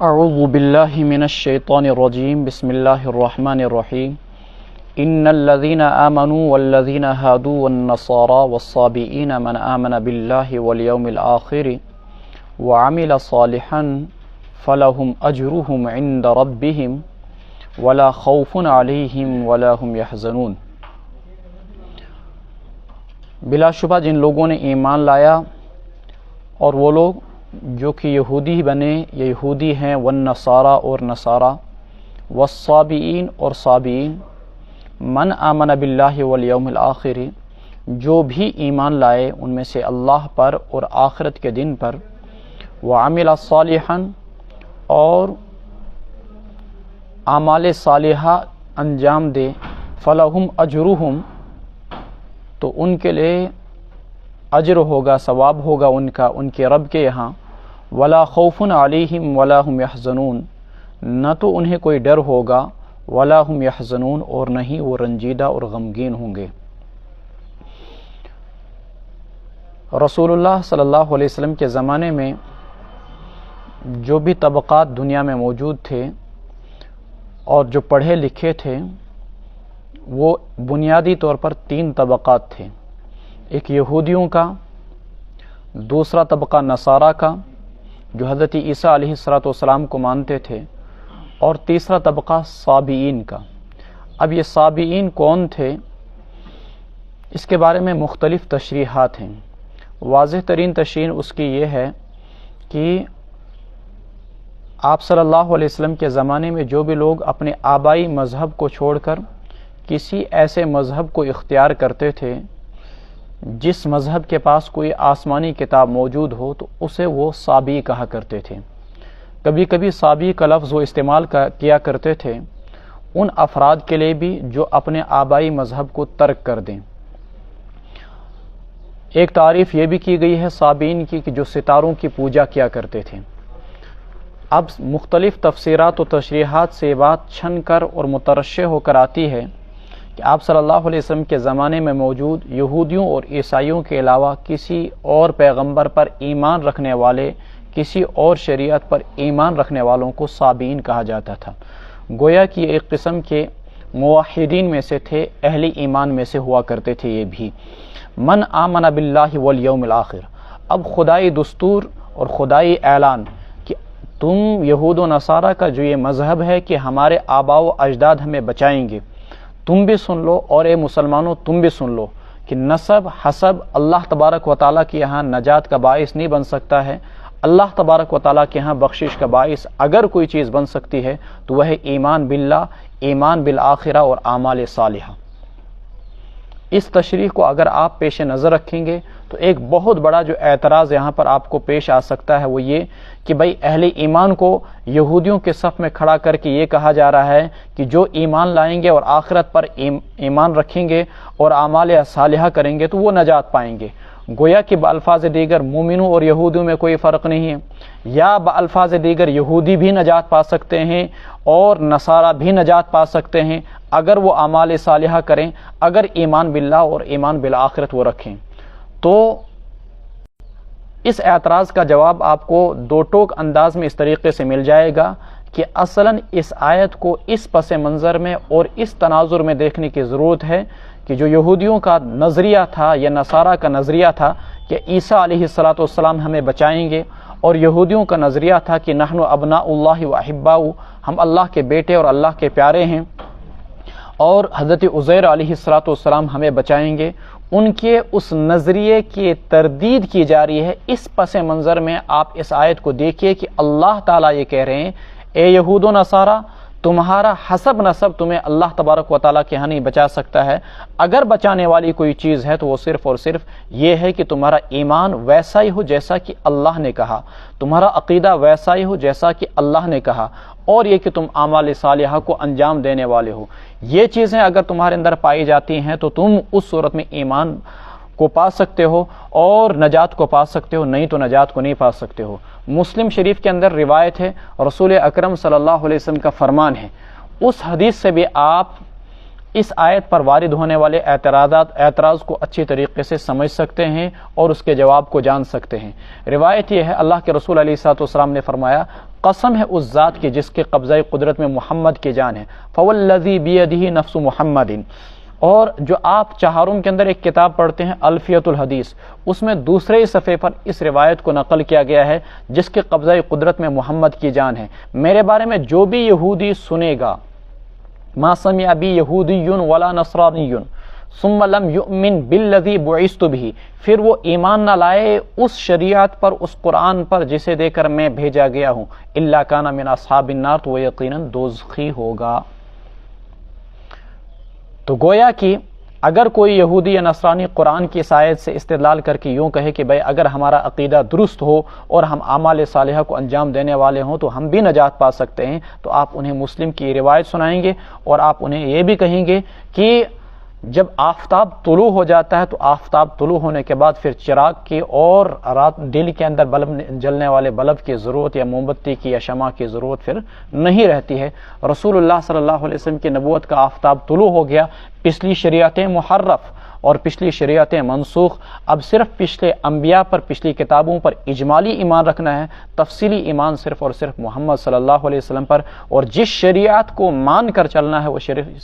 اعوذ باللہ من الشیطان الرجیم بسم اللہ الرحمن الرحیم ان الذین آمنوا والذین هادوا والنصارى والصابئین من آمن باللہ والیوم الآخر وعمل صالحا فلهم اجرهم عند ربهم ولا خوف علیہم ولا هم يحزنون۔ بلا شبہ جن لوگوں نے ایمان لایا اور وہ لوگ جو کہ یہودی بنے یا یہودی ہیں والنصارى اور نصارہ والصابئین اور صابئین من آمن باللہ والیوم الآخر جو بھی ایمان لائے ان میں سے اللہ پر اور آخرت کے دن پر وعمل صالحا اور اعمال صالحہ انجام دے فلہم اجرہم تو ان کے لیے اجر ہوگا، ثواب ہوگا ان کا ان کے رب کے یہاں، ولا خوف علیہم ولا هم یحزنون نہ تو انہیں کوئی ڈر ہوگا، ولا هم یحزنون اور نہ ہی وہ رنجیدہ اور غمگین ہوں گے۔ رسول اللہ صلی اللہ علیہ وسلم کے زمانے میں جو بھی طبقات دنیا میں موجود تھے اور جو پڑھے لکھے تھے وہ بنیادی طور پر تین طبقات تھے، ایک یہودیوں کا، دوسرا طبقہ نصارہ کا جو حضرت عیسیٰ علیہ السلام کو مانتے تھے، اور تیسرا طبقہ صابئین کا۔ اب یہ صابئین کون تھے اس کے بارے میں مختلف تشریحات ہیں۔ واضح ترین تشریح اس کی یہ ہے کہ آپ صلی اللہ علیہ وسلم کے زمانے میں جو بھی لوگ اپنے آبائی مذہب کو چھوڑ کر کسی ایسے مذہب کو اختیار کرتے تھے جس مذہب کے پاس کوئی آسمانی کتاب موجود ہو تو اسے وہ صابئی کہا کرتے تھے۔ کبھی کبھی صابئی کا لفظ وہ استعمال کیا کرتے تھے ان افراد کے لیے بھی جو اپنے آبائی مذہب کو ترک کر دیں۔ ایک تعریف یہ بھی کی گئی ہے صابئین کی کہ جو ستاروں کی پوجا کیا کرتے تھے۔ اب مختلف تفسیرات و تشریحات سے بات چھن کر اور مترشح ہو کر آتی ہے کہ آپ صلی اللہ علیہ وسلم کے زمانے میں موجود یہودیوں اور عیسائیوں کے علاوہ کسی اور پیغمبر پر ایمان رکھنے والے، کسی اور شریعت پر ایمان رکھنے والوں کو صابئین کہا جاتا تھا۔ گویا کہ ایک قسم کے موحدین میں سے تھے، اہل ایمان میں سے ہوا کرتے تھے یہ بھی۔ من آمن باللہ والیوم الآخر، اب خدائی دستور اور خدائی اعلان کہ تم یہود و نصارہ کا جو یہ مذہب ہے کہ ہمارے آباء و اجداد ہمیں بچائیں گے، تم بھی سن لو، اور اے مسلمانوں تم بھی سن لو کہ نسب حسب اللہ تبارک و تعالیٰ کے یہاں نجات کا باعث نہیں بن سکتا ہے۔ اللہ تبارک و تعالیٰ کے ہاں بخشش کا باعث اگر کوئی چیز بن سکتی ہے تو وہ ہے ایمان باللہ، ایمان بالآخرہ اور اعمال صالحہ۔ اس تشریح کو اگر آپ پیش نظر رکھیں گے تو ایک بہت بڑا جو اعتراض یہاں پر آپ کو پیش آ سکتا ہے وہ یہ کہ بھئی اہل ایمان کو یہودیوں کے صف میں کھڑا کر کے یہ کہا جا رہا ہے کہ جو ایمان لائیں گے اور آخرت پر ایمان رکھیں گے اور اعمال صالحہ کریں گے تو وہ نجات پائیں گے۔ گویا کہ بالفاظ دیگر مومنوں اور یہودیوں میں کوئی فرق نہیں ہے، یا بالفاظ دیگر یہودی بھی نجات پا سکتے ہیں اور نصارہ بھی نجات پا سکتے ہیں اگر وہ اعمال صالحہ کریں، اگر ایمان باللہ اور ایمان بالآخرت وہ رکھیں۔ تو اس اعتراض کا جواب آپ کو دو ٹوک انداز میں اس طریقے سے مل جائے گا کہ اصلاً اس آیت کو اس پس منظر میں اور اس تناظر میں دیکھنے کی ضرورت ہے کہ جو یہودیوں کا نظریہ تھا یا نصارہ کا نظریہ تھا کہ عیسیٰ علیہ السلام ہمیں بچائیں گے، اور یہودیوں کا نظریہ تھا کہ نحن ابناء اللہ و احباؤ، ہم اللہ کے بیٹے اور اللہ کے پیارے ہیں، اور حضرت عزیر علیہ السلام ہمیں بچائیں گے، ان کے اس نظریے کی تردید کی جا رہی ہے۔ اس پس منظر میں آپ اس آیت کو دیکھیے کہ اللہ تعالیٰ یہ کہہ رہے ہیں اے یہود و نصارہ تمہارا حسب نسب تمہیں اللہ تبارک و تعالیٰ کے ہاں نہیں بچا سکتا ہے، اگر بچانے والی کوئی چیز ہے تو وہ صرف اور صرف یہ ہے کہ تمہارا ایمان ویسا ہی ہو جیسا کہ اللہ نے کہا، تمہارا عقیدہ ویسا ہی ہو جیسا کہ اللہ نے کہا، اور یہ کہ تم اعمال صالحہ کو انجام دینے والے ہو۔ یہ چیزیں اگر تمہارے اندر پائی جاتی ہیں تو تم اس صورت میں ایمان کو پا سکتے ہو اور نجات کو پا سکتے ہو، نہیں تو نجات کو نہیں پا سکتے ہو۔ مسلم شریف کے اندر روایت ہے، رسول اکرم صلی اللہ علیہ وسلم کا فرمان ہے، اس حدیث سے بھی آپ اس آیت پر وارد ہونے والے اعتراض کو اچھی طریقے سے سمجھ سکتے ہیں اور اس کے جواب کو جان سکتے ہیں۔ روایت یہ ہے، اللہ کے رسول علیہ الصلوۃ والسلام نے فرمایا قسم ہے اس ذات کی جس کے قبضہ قدرت میں محمد کی جان ہے، فوالذی بیدہ نفس محمد۔ اور جو آپ چہارم کے اندر ایک کتاب پڑھتے ہیں الفیۃ الحدیث، اس میں دوسرے صفحے پر اس روایت کو نقل کیا گیا ہے جس کے قبضہ قدرت میں محمد کی جان ہے، میرے بارے میں جو بھی یہودی سنے گا، ما سمع بی یہودی ولا نصرانی ثم لم یؤمن بالذی بعثت بہ، پھر وہ ایمان نہ لائے اس شریعت پر، اس قرآن پر جسے دے کر میں بھیجا گیا ہوں، الا کان من اصحاب النار، تو وہ یقیناً دوزخی ہوگا۔ تو گویا کہ اگر کوئی یہودی یا نصرانی قرآن کی اس آیت سے استدلال کر کے یوں کہے کہ بھائی اگر ہمارا عقیدہ درست ہو اور ہم اعمال صالحہ کو انجام دینے والے ہوں تو ہم بھی نجات پا سکتے ہیں، تو آپ انہیں مسلم کی روایت سنائیں گے اور آپ انہیں یہ بھی کہیں گے کہ جب آفتاب طلوع ہو جاتا ہے تو آفتاب طلوع ہونے کے بعد پھر چراغ کی اور رات دل کے اندر بلب جلنے والے بلب کی ضرورت یا موم بتی کی یا شمع کی ضرورت پھر نہیں رہتی ہے۔ رسول اللہ صلی اللہ علیہ وسلم کی نبوت کا آفتاب طلوع ہو گیا، پچھلی شریعتیں محرف اور پچھلی شریعتیں منسوخ، اب صرف پچھلے انبیاء پر، پچھلی کتابوں پر اجمالی ایمان رکھنا ہے، تفصیلی ایمان صرف اور صرف محمد صلی اللہ علیہ وسلم پر، اور جس شریعت کو مان کر چلنا ہے وہ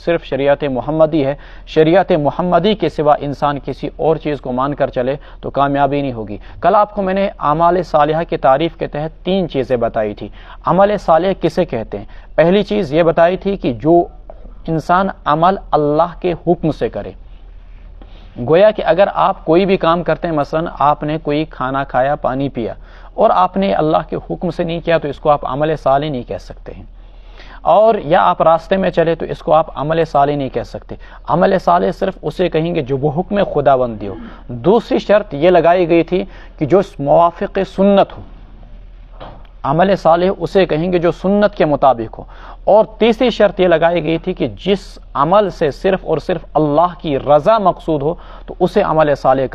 صرف شریعت محمدی ہے۔ شریعت محمدی کے سوا انسان کسی اور چیز کو مان کر چلے تو کامیابی نہیں ہوگی۔ کل آپ کو میں نے اعمال صالحہ کی تعریف کے تحت 3 چیزیں بتائی تھی۔ عمل صالح کسے کہتے ہیں؟ پہلی چیز یہ بتائی تھی کہ جو انسان عمل اللہ کے حکم سے کرے، گویا کہ اگر آپ کوئی بھی کام کرتے ہیں، مثلا آپ نے کوئی کھانا کھایا، پانی پیا، اور آپ نے اللہ کے حکم سے نہیں کیا تو اس کو آپ عمل صالح نہیں کہہ سکتے ہیں، اور یا آپ راستے میں چلے تو اس کو آپ عمل صالح نہیں کہہ سکتے۔ عمل صالح صرف اسے کہیں گے جو بحکم خدا بندی ہو۔ دوسری شرط یہ لگائی گئی تھی کہ جو موافق سنت ہو، عمل صالح اسے کہیں گے جو سنت کے مطابق ہو۔ اور تیسری شرط یہ لگائی گئی تھی کہ جس عمل سے صرف اور صرف اللہ کی رضا مقصود ہو تو اسے عمل صالح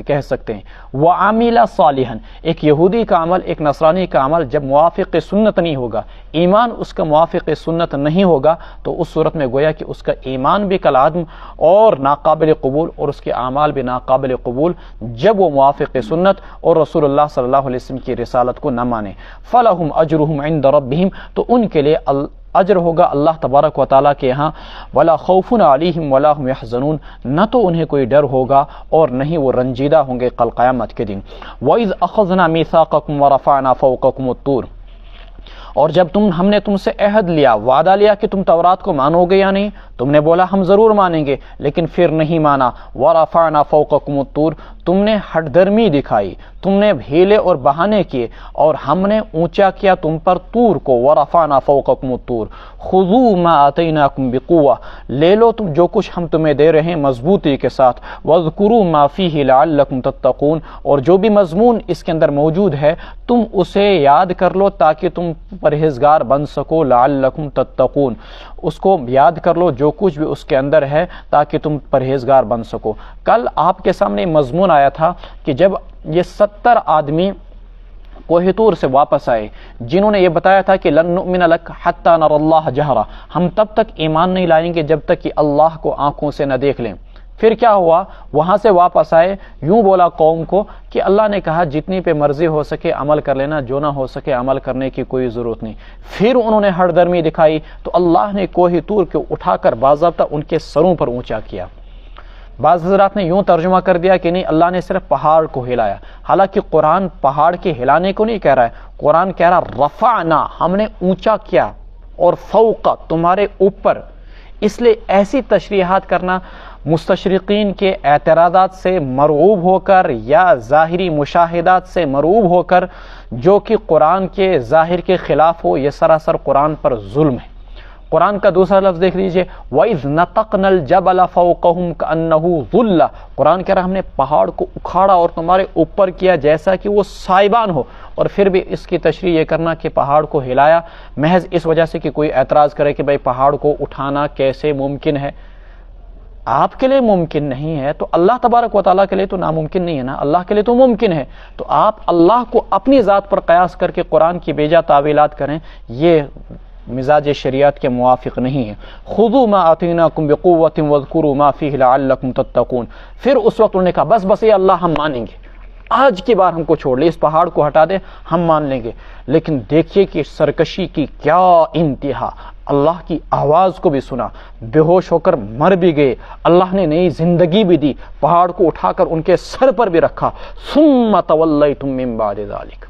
کہہ سکتے ہیں۔ وَعَمِلَ صَالِحًا، ایک یہودی کا عمل، ایک نصرانی کا عمل جب موافق سنت نہیں ہوگا، ایمان اس کا موافق سنت نہیں ہوگا، تو اس صورت میں گویا کہ اس کا ایمان بھی کالعدم اور ناقابل قبول، اور اس کے اعمال بھی ناقابل قبول جب وہ موافق سنت اور رسول اللہ صلی اللہ علیہ وسلم کی رسالت کو نہ مانے۔ فَلَهُمْ أَجْرُهُمْ عِنْدَ رَبِّهِمْ، تو ان کے لیے اجر ہوگا اللہ تبارک و تعالیٰ کے ہاں، ولا خوف علیہم ولا هم يحزنون، نہ تو انہیں کوئی ڈر ہوگا اور نہ ہی وہ رنجیدہ ہوں گے کل قیامت کے دن۔ وَإِذْ أَخَذْنَا مِيثَاقَكُمْ وَرَفَعْنَا فَوْقَكُمُ الطُّورَ، اور جب ہم نے تم سے عہد لیا، وعدہ لیا کہ تم تورات کو مانو گے یا نہیں، تم نے بولا ہم ضرور مانیں گے، لیکن پھر نہیں مانا۔ وَرَفَعْنَا فَوْقَكُمُ الطُّورَ، تم نے ہٹ درمی دکھائی، تم نے ہیلے اور بہانے کیے، اور ہم نے اونچا کیا تم پر طور کو۔ وَرَفَعْنَا فَوْقَكُمُ الطُّورَ خُذُوا مَا آتَيْنَاكُمْ بِقُوَّةٍ، لے لو تم جو کچھ ہم تمہیں دے رہے ہیں مضبوطی کے ساتھ۔ وَاذْكُرُوا مَا فِيهِ لَعَلَّكُمْ تَتَّقُونَ، اور جو بھی مضمون اس کے اندر موجود ہے تم اسے یاد کر لو تاکہ تم پرہیزگار بن سکو۔ لَعَلَّكُمْ تَتَّقُونَ، اس کو یاد کر لو جو کچھ بھی اس کے اندر ہے تاکہ تم پرہیزگار بن سکو۔ کل آپ کے سامنے مضمون آیا تھا کہ جب یہ 70 آدمی کوہ طور سے واپس آئے جنہوں نے یہ بتایا تھا کہ لن نؤمن لک حتی نر اللہ جہرا، ہم تب تک ایمان نہیں لائیں گے جب تک کہ اللہ کو آنکھوں سے نہ دیکھ لیں۔ پھر کیا ہوا؟ وہاں سے واپس آئے، یوں بولا قوم کو کہ اللہ نے کہا جتنی پہ مرضی ہو سکے عمل کر لینا، جو نہ ہو سکے عمل کرنے کی کوئی ضرورت نہیں۔ پھر انہوں نے ہٹ درمی دکھائی تو اللہ نے کوہ طور کو اٹھا کر باضابطہ ان کے سروں پر اونچا کیا۔ بعض حضرات نے یوں ترجمہ کر دیا کہ نہیں، اللہ نے صرف پہاڑ کو ہلایا، حالانکہ قرآن پہاڑ کے ہلانے کو نہیں کہہ رہا ہے، قرآن کہہ رہا رفعنا، ہم نے اونچا کیا، اور فوق تمہارے اوپر۔ اس لیے ایسی تشریحات کرنا مستشرقین کے اعتراضات سے مرعوب ہو کر یا ظاہری مشاہدات سے مرعوب ہو کر جو کہ قرآن کے ظاہر کے خلاف ہو، یہ سراسر قرآن پر ظلم ہے۔ قرآن کا دوسرا لفظ دیکھ لیجئے، وَإِذْ نَطَقْنَا الْجَبَلَ فَوْقَهُمْ كَأَنَّهُ ظُلَّةٌ، قرآن کہہ رہا ہم نے پہاڑ کو اکھاڑا اور تمہارے اوپر کیا جیسا کہ وہ سائبان ہو، اور پھر بھی اس کی تشریح یہ کرنا کہ پہاڑ کو ہلایا محض اس وجہ سے کہ کوئی اعتراض کرے کہ بھائی پہاڑ کو اٹھانا کیسے ممکن ہے۔ آپ کے لیے ممکن نہیں ہے تو اللہ تبارک و تعالیٰ کے لیے تو ناممکن نہیں ہے نا، اللہ کے لیے تو ممکن ہے۔ تو آپ اللہ کو اپنی ذات پر قیاس کر کے قرآن کی بیجا تعویلات کریں، یہ مزاج شریعت کے موافق نہیں ہے۔ خذوا ما آتیناکم بقوۃ واذکروا ما فیہ لعلکم تتقون، پھر اس وقت انہوں نے کہا بس یہ اللہ ہم مانیں گے، آج کی بار ہم کو چھوڑ لے، اس پہاڑ کو ہٹا دے، ہم مان لیں گے۔ لیکن دیکھیے کہ سرکشی کی کیا انتہا، اللہ کی آواز کو بھی سنا، بے ہوش ہو کر مر بھی گئے، اللہ نے نئی زندگی بھی دی، پہاڑ کو اٹھا کر ان کے سر پر بھی رکھا، ثم تولیتم من بعد ذلک،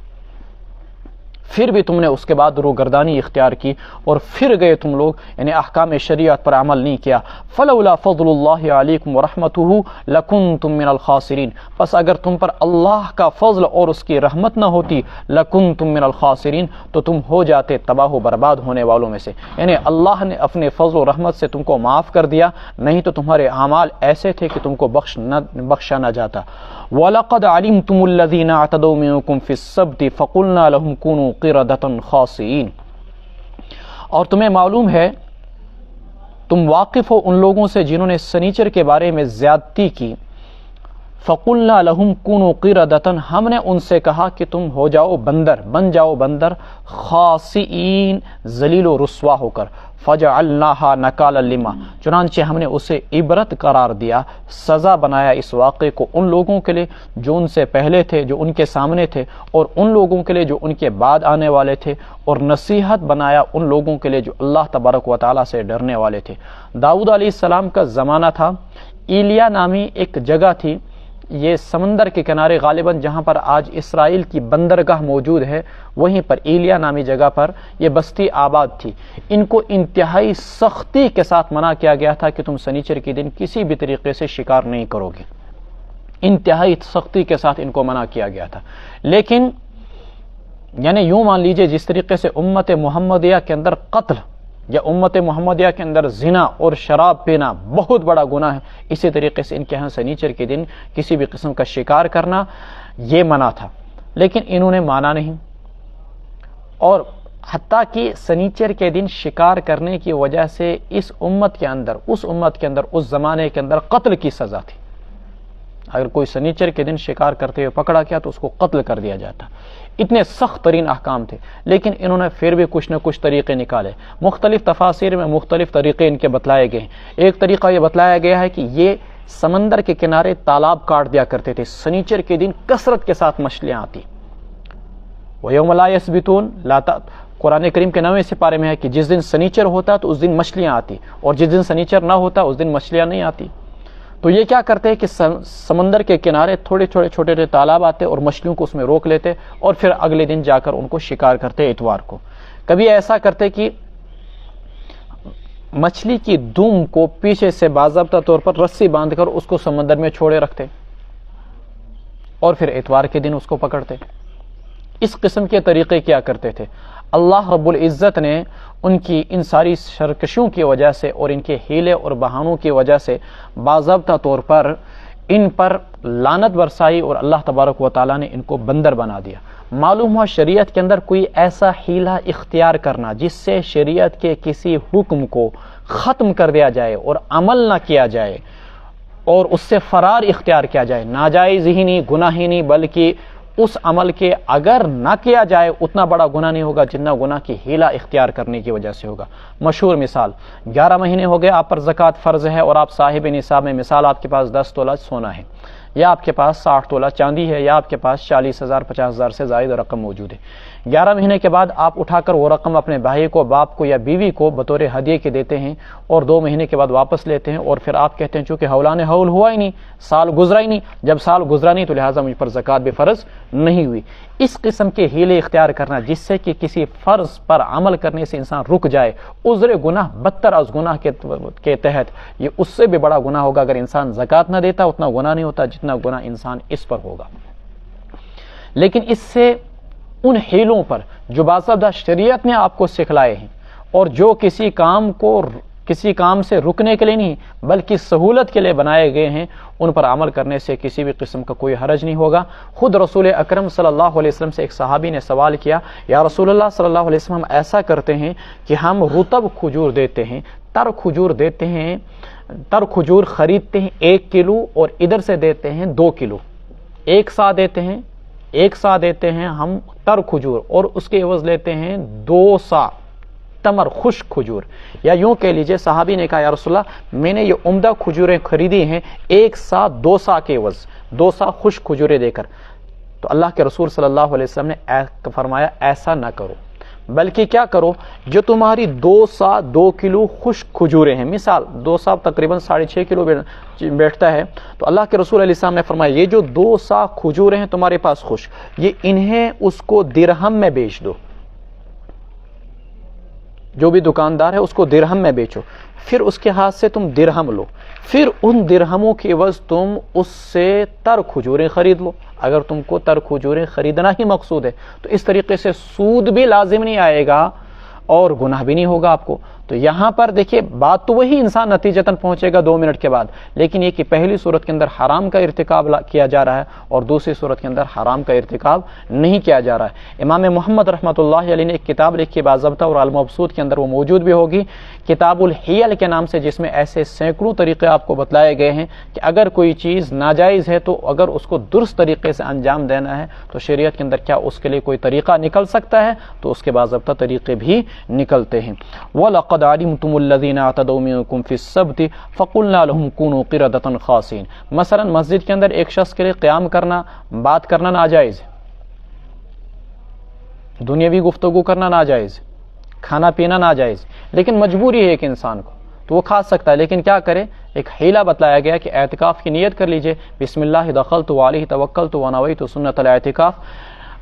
پھر بھی تم نے اس کے بعد روگردانی اختیار کی اور پھر گئے تم لوگ، یعنی احکام شریعت پر عمل نہیں کیا۔ فلولا فضل اللہ علیکم ورحمتہ لکنتم من الخاسرین، پس اگر تم پر اللہ کا فضل اور اس کی رحمت نہ ہوتی، لکنتم من الخاسرین، تو تم ہو جاتے تباہ و برباد ہونے والوں میں سے، یعنی اللہ نے اپنے فضل و رحمت سے تم کو معاف کر دیا، نہیں تو تمہارے اعمال ایسے تھے کہ تم کو بخشا نہ جاتا۔ وَلَقَدْ عَلِمْتُمُ الَّذِينَ اعْتَدَوْا مِنْكُمْ فِي السَّبْتِ فَقُلْنَا لَهُمْ كُونُوا قِرَدَةً خَاسِئِينَ، اور تمہیں معلوم ہے، تم واقف ہو ان لوگوں سے جنہوں نے سنیچر کے بارے میں زیادتی کی۔ فَقُلْنَا لَهُمْ كُونُوا قِرَدَةً، ہم نے ان سے کہا کہ تم ہو جاؤ بندر، بن جاؤ بندر، خاسئین، ذلیل و رسوا ہو کر۔ فَجَعَلْنَاهَا نَكَالًا لِمَا، چنانچہ ہم نے اسے عبرت قرار دیا، سزا بنایا اس واقعے کو ان لوگوں کے لیے جو ان سے پہلے تھے، جو ان کے سامنے تھے، اور ان لوگوں کے لیے جو ان کے بعد آنے والے تھے، اور نصیحت بنایا ان لوگوں کے لیے جو اللہ تبارک و تعالیٰ سے ڈرنے والے تھے۔ داؤد علیہ السلام کا زمانہ تھا، ایلیا نامی ایک جگہ تھی، یہ سمندر کے کنارے غالباً جہاں پر آج اسرائیل کی بندرگاہ موجود ہے، وہیں پر ایلیا نامی جگہ پر یہ بستی آباد تھی۔ ان کو انتہائی سختی کے ساتھ منع کیا گیا تھا کہ تم سنیچر کے دن کسی بھی طریقے سے شکار نہیں کرو گے، انتہائی سختی کے ساتھ ان کو منع کیا گیا تھا۔ لیکن یعنی یوں مان لیجئے جس طریقے سے امت محمدیہ کے اندر قتل یا امت محمدیہ کے اندر زنا اور شراب پینا بہت بڑا گناہ ہے، اسی طریقے سے ان کے ہاں سنیچر کے دن کسی بھی قسم کا شکار کرنا یہ منع تھا، لیکن انہوں نے مانا نہیں، اور حتیٰ کہ سنیچر کے دن شکار کرنے کی وجہ سے اس امت کے اندر اس زمانے کے اندر قتل کی سزا تھی۔ اگر کوئی سنیچر کے دن شکار کرتے ہوئے پکڑا گیا تو اس کو قتل کر دیا جاتا، اتنے سخت ترین احکام تھے، لیکن انہوں نے پھر بھی کچھ نہ کچھ طریقے نکالے۔ مختلف تفاسیر میں مختلف طریقے ان کے بتلائے گئے ہیں۔ ایک طریقہ یہ بتلایا گیا ہے کہ یہ سمندر کے کنارے تالاب کاٹ دیا کرتے تھے، سنیچر کے دن کثرت کے ساتھ مچھلیاں آتی۔ وَيَوْمَ لَا يَسْبِتُونَ، قرآن کریم کے 9ویں سپارے میں ہے کہ جس دن سنیچر ہوتا تو اس دن مچھلیاں آتی، اور جس دن سنیچر نہ ہوتا اس دن مچھلیاں نہیں آتی۔ تو یہ کیا کرتے ہیں کہ سمندر کے کنارے تھوڑے چھوٹے تالاب آتے اور مچھلیوں کو اس میں روک لیتے، اور پھر اگلے دن جا کر ان کو شکار کرتے اتوار کو۔ کبھی ایسا کرتے کہ مچھلی کی دم کو پیچھے سے باضابطہ طور پر رسی باندھ کر اس کو سمندر میں چھوڑے رکھتے، اور پھر اتوار کے دن اس کو پکڑتے۔ اس قسم کے طریقے کیا کرتے تھے۔ اللہ رب العزت نے ان کی ان ساری سرکشیوں کی وجہ سے اور ان کے ہیلے اور بہانوں کی وجہ سے باضابطہ طور پر ان پر لعنت برسائی، اور اللہ تبارک و تعالیٰ نے ان کو بندر بنا دیا۔ معلوم ہوا شریعت کے اندر کوئی ایسا ہیلہ اختیار کرنا جس سے شریعت کے کسی حکم کو ختم کر دیا جائے اور عمل نہ کیا جائے اور اس سے فرار اختیار کیا جائے، ناجائز ہی نہیں، گناہ ہی نہیں، بلکہ اس عمل کے اگر نہ کیا جائے اتنا بڑا گناہ نہیں ہوگا جتنا گناہ کی ہیلہ اختیار کرنے کی وجہ سے ہوگا۔ مشہور مثال، 11 مہینے ہو گئے آپ پر زکوٰۃ فرض ہے اور آپ صاحب نصاب میں، مثال آپ کے پاس 10 تولہ سونا ہے، یا آپ کے پاس 60 تولہ چاندی ہے، یا آپ کے پاس 40,000 50,000 سے زائد رقم موجود ہے۔ 11 مہینے کے بعد آپ اٹھا کر وہ رقم اپنے بھائی کو، باپ کو یا بیوی کو بطور ہدیے کے دیتے ہیں، اور 2 مہینے کے بعد واپس لیتے ہیں، اور پھر آپ کہتے ہیں چونکہ حولان حول ہوا ہی نہیں، سال گزرا ہی نہیں، جب سال گزرا نہیں تو لہٰذا مجھ پر زکوٰۃ بھی فرض نہیں ہوئی۔ اس قسم کے ہیلے اختیار کرنا جس سے کہ کسی فرض پر عمل کرنے سے انسان رک جائے، عذر گناہ بدتر از گناہ کے تحت یہ اس سے بھی بڑا گناہ ہوگا۔ اگر انسان زکوٰۃ نہ دیتا اتنا گناہ نہیں ہوتا جتنا گناہ انسان اس پر ہوگا۔ لیکن اس سے ان ہیلوں پر جو باضابطہ شریعت نے آپ کو سکھلائے ہیں، اور جو کسی کام سے رکنے کے لیے نہیں بلکہ سہولت کے لیے بنائے گئے ہیں، ان پر عمل کرنے سے کسی بھی قسم کا کوئی حرج نہیں ہوگا۔ خود رسول اکرم صلی اللہ علیہ وسلم سے ایک صحابی نے سوال کیا، یا رسول اللہ صلی اللہ علیہ وسلم، ہم ایسا کرتے ہیں کہ ہم رطب کھجور دیتے ہیں، تر کھجور دیتے ہیں، تر کھجور خریدتے ہیں 1 کلو اور ادھر سے دیتے ہیں 2 کلو، ایک سا دیتے ہیں ہم تر کھجور، اور اس کے عوض لیتے ہیں 2 سا تمر خشک کھجور۔ یا یوں کہہ لیجئے صحابی نے کہا، یا رسول اللہ میں نے یہ عمدہ کھجوریں خریدی ہیں 1 سا 2 سا کے عوض، 2 سا خشک کھجوریں دے کر، تو اللہ کے رسول صلی اللہ علیہ وسلم نے فرمایا ایسا نہ کرو، بلکہ کیا کرو، جو تمہاری 2 سا 2 کلو خشک کھجوریں ہیں، مثال 2 سا تقریباً 6.5 کلو بیٹھتا ہے، تو اللہ کے رسول علیہ السلام نے فرمایا یہ جو 2 سا کھجوریں ہیں تمہارے پاس خشک، یہ انہیں اس کو درہم میں بیچ دو، جو بھی دکاندار ہے اس کو درہم میں بیچو، پھر اس کے ہاتھ سے تم درہم لو، پھر ان درہموں کی عوض تم اس سے تر کھجوریں خرید لو، اگر تم کو تر کھجوریں خریدنا ہی مقصود ہے، تو اس طریقے سے سود بھی لازم نہیں آئے گا اور گناہ بھی نہیں ہوگا آپ کو۔ تو یہاں پر دیکھیے بات تو وہی انسان نتیجتاً پہنچے گا 2 منٹ کے بعد، لیکن یہ کہ پہلی صورت کے اندر حرام کا ارتکاب کیا جا رہا ہے اور دوسری صورت کے اندر حرام کا ارتکاب نہیں کیا جا رہا ہے۔ امام محمد رحمۃ اللہ علیہ نے ایک کتاب لکھی ہے باضابطہ، اور المبسوط کے اندر وہ موجود بھی ہوگی، کتاب الحیل کے نام سے، جس میں ایسے سینکڑوں طریقے آپ کو بتلائے گئے ہیں کہ اگر کوئی چیز ناجائز ہے تو اگر اس کو درست طریقے سے انجام دینا ہے تو شریعت کے اندر کیا اس کے لیے کوئی طریقہ نکل سکتا ہے، تو اس کے باضابطہ طریقے بھی نکلتے ہیں۔ وَلَقَدْ عَلِمْتُمُ الَّذِينَ اعْتَدَوْا مِنكُمْ فِي السَّبْتِ فَقُلْنَا لَهُمْ كُونُوا قِرَدَةً خَاسِئِينَ۔ مثلا مسجد کے اندر ایک شخص کے لیے قیام کرنا، بات کرنا ناجائز ہے، دنیاوی گفتگو کرنا ناجائز، کھانا پینا ناجائز، لیکن مجبوری ہے ایک انسان کو تو وہ کھا سکتا ہے، لیکن کیا کرے؟ ایک حیلہ بتلایا گیا کہ اعتکاف کی نیت کر لیجئے، بسم اللہ دخلت وعلیہ توکلت ونویت سنت الاعتکاف،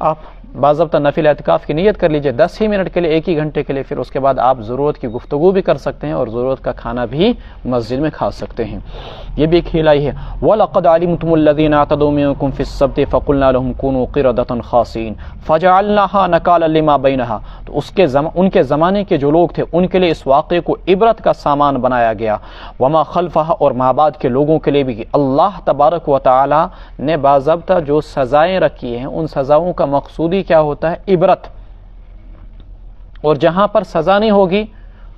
آپ باضابطہ نفل اعتکاف کی نیت کر لیجئے 10 ہی منٹ کے لیے، 1 ہی گھنٹے کے لیے، پھر اس کے بعد آپ ضرورت کی گفتگو بھی کر سکتے ہیں اور ضرورت کا کھانا بھی مسجد میں کھا سکتے ہیں۔ یہ بھی ایک حیلہ ہی ہے۔ وَلَقَدْ عَلِمْتُمُ الَّذِينَ اعْتَدَوْا مِنكُمْ فِي السَّبْتِ فَقُلْنَا لَهُمْ كُونُوا قِرَدَةً خَاسِئِينَ فَجَعَلْنَاهَا نَكَالًا لِمَا بَيْنَهَا۔ تو ان کے زمانے کے جو لوگ تھے ان کے لیے اس واقعے کو عبرت کا سامان بنایا گیا، وما خلفها، اور ماں بعد کے لوگوں کے لیے بھی اللہ تبارک و تعالی نے باضابطہ جو سزائیں رکھی ہیں ان سزاؤں کا مقصود ہی کیا ہوتا ہے؟ عبرت، اور جہاں پر سزا نہیں ہوگی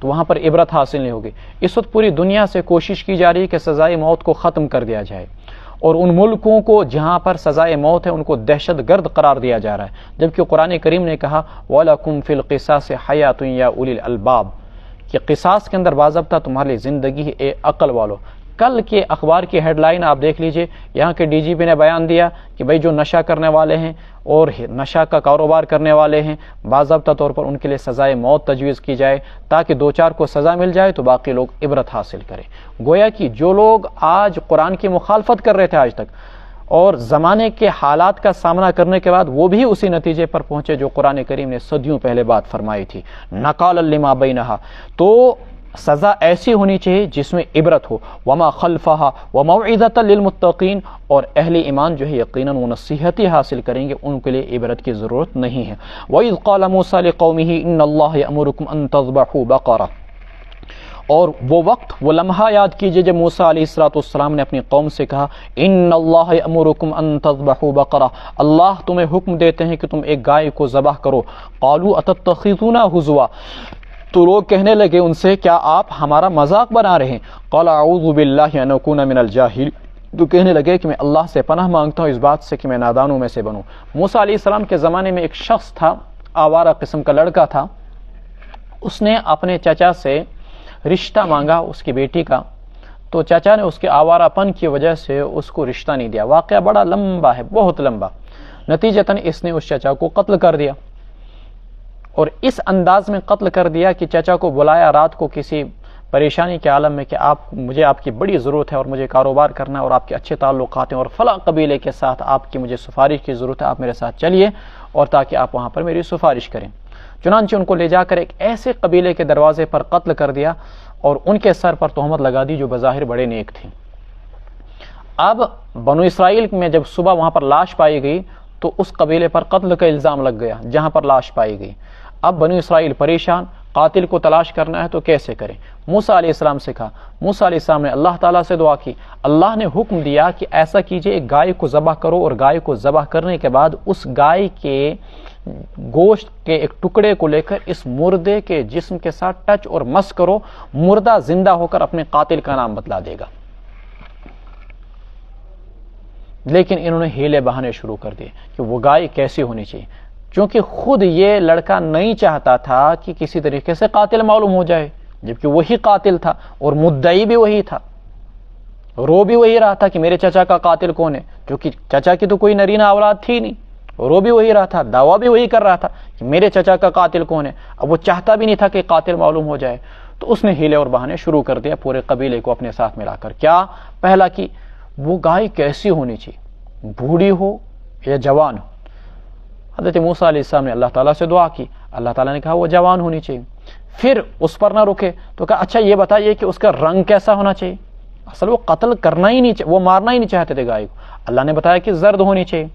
تو وہاں پر عبرت حاصل نہیں ہوگی۔ اس وقت پوری دنیا سے کوشش کی جا رہی ہے کہ سزائے موت کو ختم کر دیا جائے، اور ان ملکوں کو جہاں پر سزائے موت ہے ان کو دہشت گرد قرار دیا جا رہا ہے، جبکہ قرآن کریم نے کہا وَلَكُمْ فِي الْقِصَاصِ حَيَاةٌ يَا أُولِي الْأَلْبَابِ، کہ قصاص کے اندر باضابطہ تمہاری زندگی ہے اے عقل والو۔ کل کے اخبار کی ہیڈ لائن آپ دیکھ لیجئے، یہاں کے ڈی جی پی نے بیان دیا کہ بھئی جو نشہ کرنے والے ہیں اور نشہ کا کاروبار کرنے والے ہیں باضابطہ طور پر ان کے لیے سزائے موت تجویز کی جائے، تاکہ 2-4 کو سزا مل جائے تو باقی لوگ عبرت حاصل کریں۔ گویا کہ جو لوگ آج قرآن کی مخالفت کر رہے تھے آج تک، اور زمانے کے حالات کا سامنا کرنے کے بعد وہ بھی اسی نتیجے پر پہنچے جو قرآن کریم نے صدیوں پہلے بات فرمائی تھی، نکالا لما بینہا، تو سزا ایسی ہونی چاہیے جس میں عبرت ہو، وما خلفہا وموعظۃ للمتقین، اور اہل ایمان جو ہے یقیناً وہ نصیحت ہی حاصل کریں گے، ان کے لیے عبرت کی ضرورت نہیں ہے۔ وَإِذْ قَالَ مُوسَىٰ لِقَوْمِهِ إِنَّ اللَّهَ يَأْمُرُكُمْ أَن تَذْبَحُوا بَقَرَةً، اور وہ وقت، وہ لمحہ یاد کیجئے جب موسیٰ علیہ السلام نے اپنی قوم سے کہا ان اللہ یأمرکم ان تذبحوا بقرہ، اللہ تمہیں حکم دیتے ہیں کہ تم ایک گائے کو ذبح کرو۔ قالوا اتتخذونا ہزوا، تو لوگ کہنے لگے ان سے کیا آپ ہمارا مذاق بنا رہے ہیں؟ قال اعوذ باللہ ان اکون من الجاہل، تو کہنے لگے کہ میں اللہ سے پناہ مانگتا ہوں اس بات سے کہ میں نادانوں میں سے بنوں۔ موسیٰ علیہ السلام کے زمانے میں ایک شخص تھا، آوارہ قسم کا لڑکا تھا، اس نے اپنے چچا سے رشتہ مانگا اس کی بیٹی کا، تو چچا نے اس کے آوارہ پن کی وجہ سے اس کو رشتہ نہیں دیا۔ واقعہ بڑا لمبا ہے، بہت لمبا، نتیجتاً اس نے اس چچا کو قتل کر دیا، اور اس انداز میں قتل کر دیا کہ چچا کو بلایا رات کو کسی پریشانی کے عالم میں کہ مجھے آپ کی بڑی ضرورت ہے اور مجھے کاروبار کرنا ہے اور آپ کے اچھے تعلقات ہیں اور فلاں قبیلے کے ساتھ آپ کی مجھے سفارش کی ضرورت ہے، آپ میرے ساتھ چلیے اور تاکہ آپ وہاں پر میری سفارش کریں۔ چنانچہ ان کو لے جا کر ایک ایسے قبیلے کے دروازے پر قتل کر دیا اور ان کے سر پر تہمت لگا دی جو بظاہر بڑے نیک تھے۔ اب بنو اسرائیل میں جب صبح وہاں پر لاش پائی گئی تو اس قبیلے پر قتل کا الزام لگ گیا جہاں پر لاش پائی گئی۔ اب بنو اسرائیل پریشان، قاتل کو تلاش کرنا ہے تو کیسے کریں؟ موسیٰ علیہ السلام سے کہا، موسیٰ علیہ السلام نے اللہ تعالیٰ سے دعا کی، اللہ نے حکم دیا کہ ایسا کیجئے ایک گائے کو ذبح کرو، اور گائے کو ذبح کرنے کے بعد اس گائے کے گوشت کے ایک ٹکڑے کو لے کر اس مردے کے جسم کے ساتھ ٹچ اور مس کرو، مردہ زندہ ہو کر اپنے قاتل کا نام بتلا دے گا۔ لیکن انہوں نے ہیلے بہانے شروع کر دیے کہ وہ گائے کیسی ہونی چاہیے، چونکہ خود یہ لڑکا نہیں چاہتا تھا کہ کسی طریقے سے قاتل معلوم ہو جائے، جبکہ وہی قاتل تھا اور مدعی بھی وہی تھا، رو بھی وہی رہا تھا کہ میرے چچا کا قاتل کون ہے، کیونکہ چچا کی تو کوئی نرینہ اولاد تھی نہیں، رو بھی وہی رہا تھا، دعویٰ بھی وہی کر رہا تھا کہ میرے چچا کا قاتل کون ہے۔ اب وہ چاہتا بھی نہیں تھا کہ قاتل معلوم ہو جائے، تو اس نے ہیلے اور بہانے شروع کر دیا پورے قبیلے کو اپنے ساتھ ملا کر۔ کیا پہلا کہ وہ گائے کیسی ہونی چاہیے، بوڑھی ہو یا جوان ہو؟ حضرت موسیٰ علیہ السلام نے اللہ تعالیٰ سے دعا کی، اللہ تعالیٰ نے کہا وہ جوان ہونی چاہیے۔ پھر اس پر نہ رکے تو کہا اچھا یہ بتائیے کہ اس کا رنگ کیسا ہونا چاہیے؟ اصل وہ قتل کرنا ہی نہیں، وہ مارنا ہی نہیں چاہتے تھے گائے کو، اللہ نے بتایا کہ زرد ہونی چاہیے۔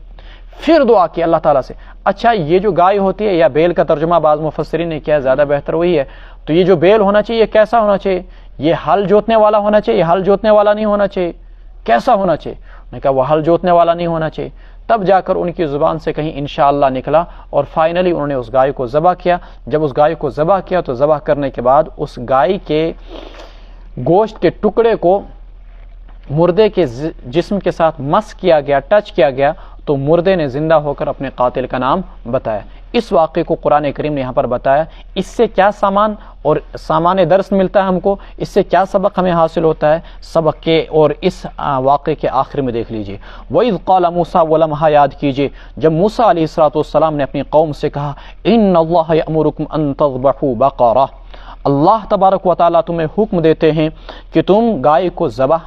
پھر دعا کی اللہ تعالیٰ سے، اچھا یہ جو گائے ہوتی ہے، یا بیل کا ترجمہ بعض مفسرین نے کیا، زیادہ بہتر وہی ہے، تو یہ جو بیل ہونا چاہیے یہ کیسا ہونا چاہیے؟ یہ ہل جوتنے والا ہونا چاہیے، یہ ہل جوتنے والا نہیں ہونا چاہیے، کیسا ہونا چاہیے؟ انہوں نے کہا وہ ہل جوتنے والا نہیں ہونا چاہیے۔ تب جا کر ان کی زبان سے کہیں انشاءاللہ نکلا، اور فائنلی انہوں نے اس گائے کو ذبح کیا۔ جب اس گائے کو ذبح کیا تو ذبح کرنے کے بعد اس گائے کے گوشت کے ٹکڑے کو مردے کے جسم کے ساتھ مس کیا گیا، ٹچ کیا گیا، تو مردے نے زندہ ہو کر اپنے قاتل کا نام بتایا۔ اس واقعے کو قرآن کریم نے یہاں پر بتایا۔ اس سے کیا سامان اور سامان درس ملتا ہے ہم کو، اس سے کیا سبق ہمیں حاصل ہوتا ہے؟ سبق کے اور اس واقعے کے آخر میں دیکھ لیجئے، وَإِذْ قَالَ مُوسَىٰ، وہ لمحہ یاد کیجئے جب موسیٰ علیہ السلام نے اپنی قوم سے کہا إِنَّ اللَّهَ يَأْمُرُكُمْ أَن تَذْبَحُوا بَقَرَةً، اللہ تبارک و تعالیٰ تمہیں حکم دیتے ہیں کہ تم گائے کو ذبح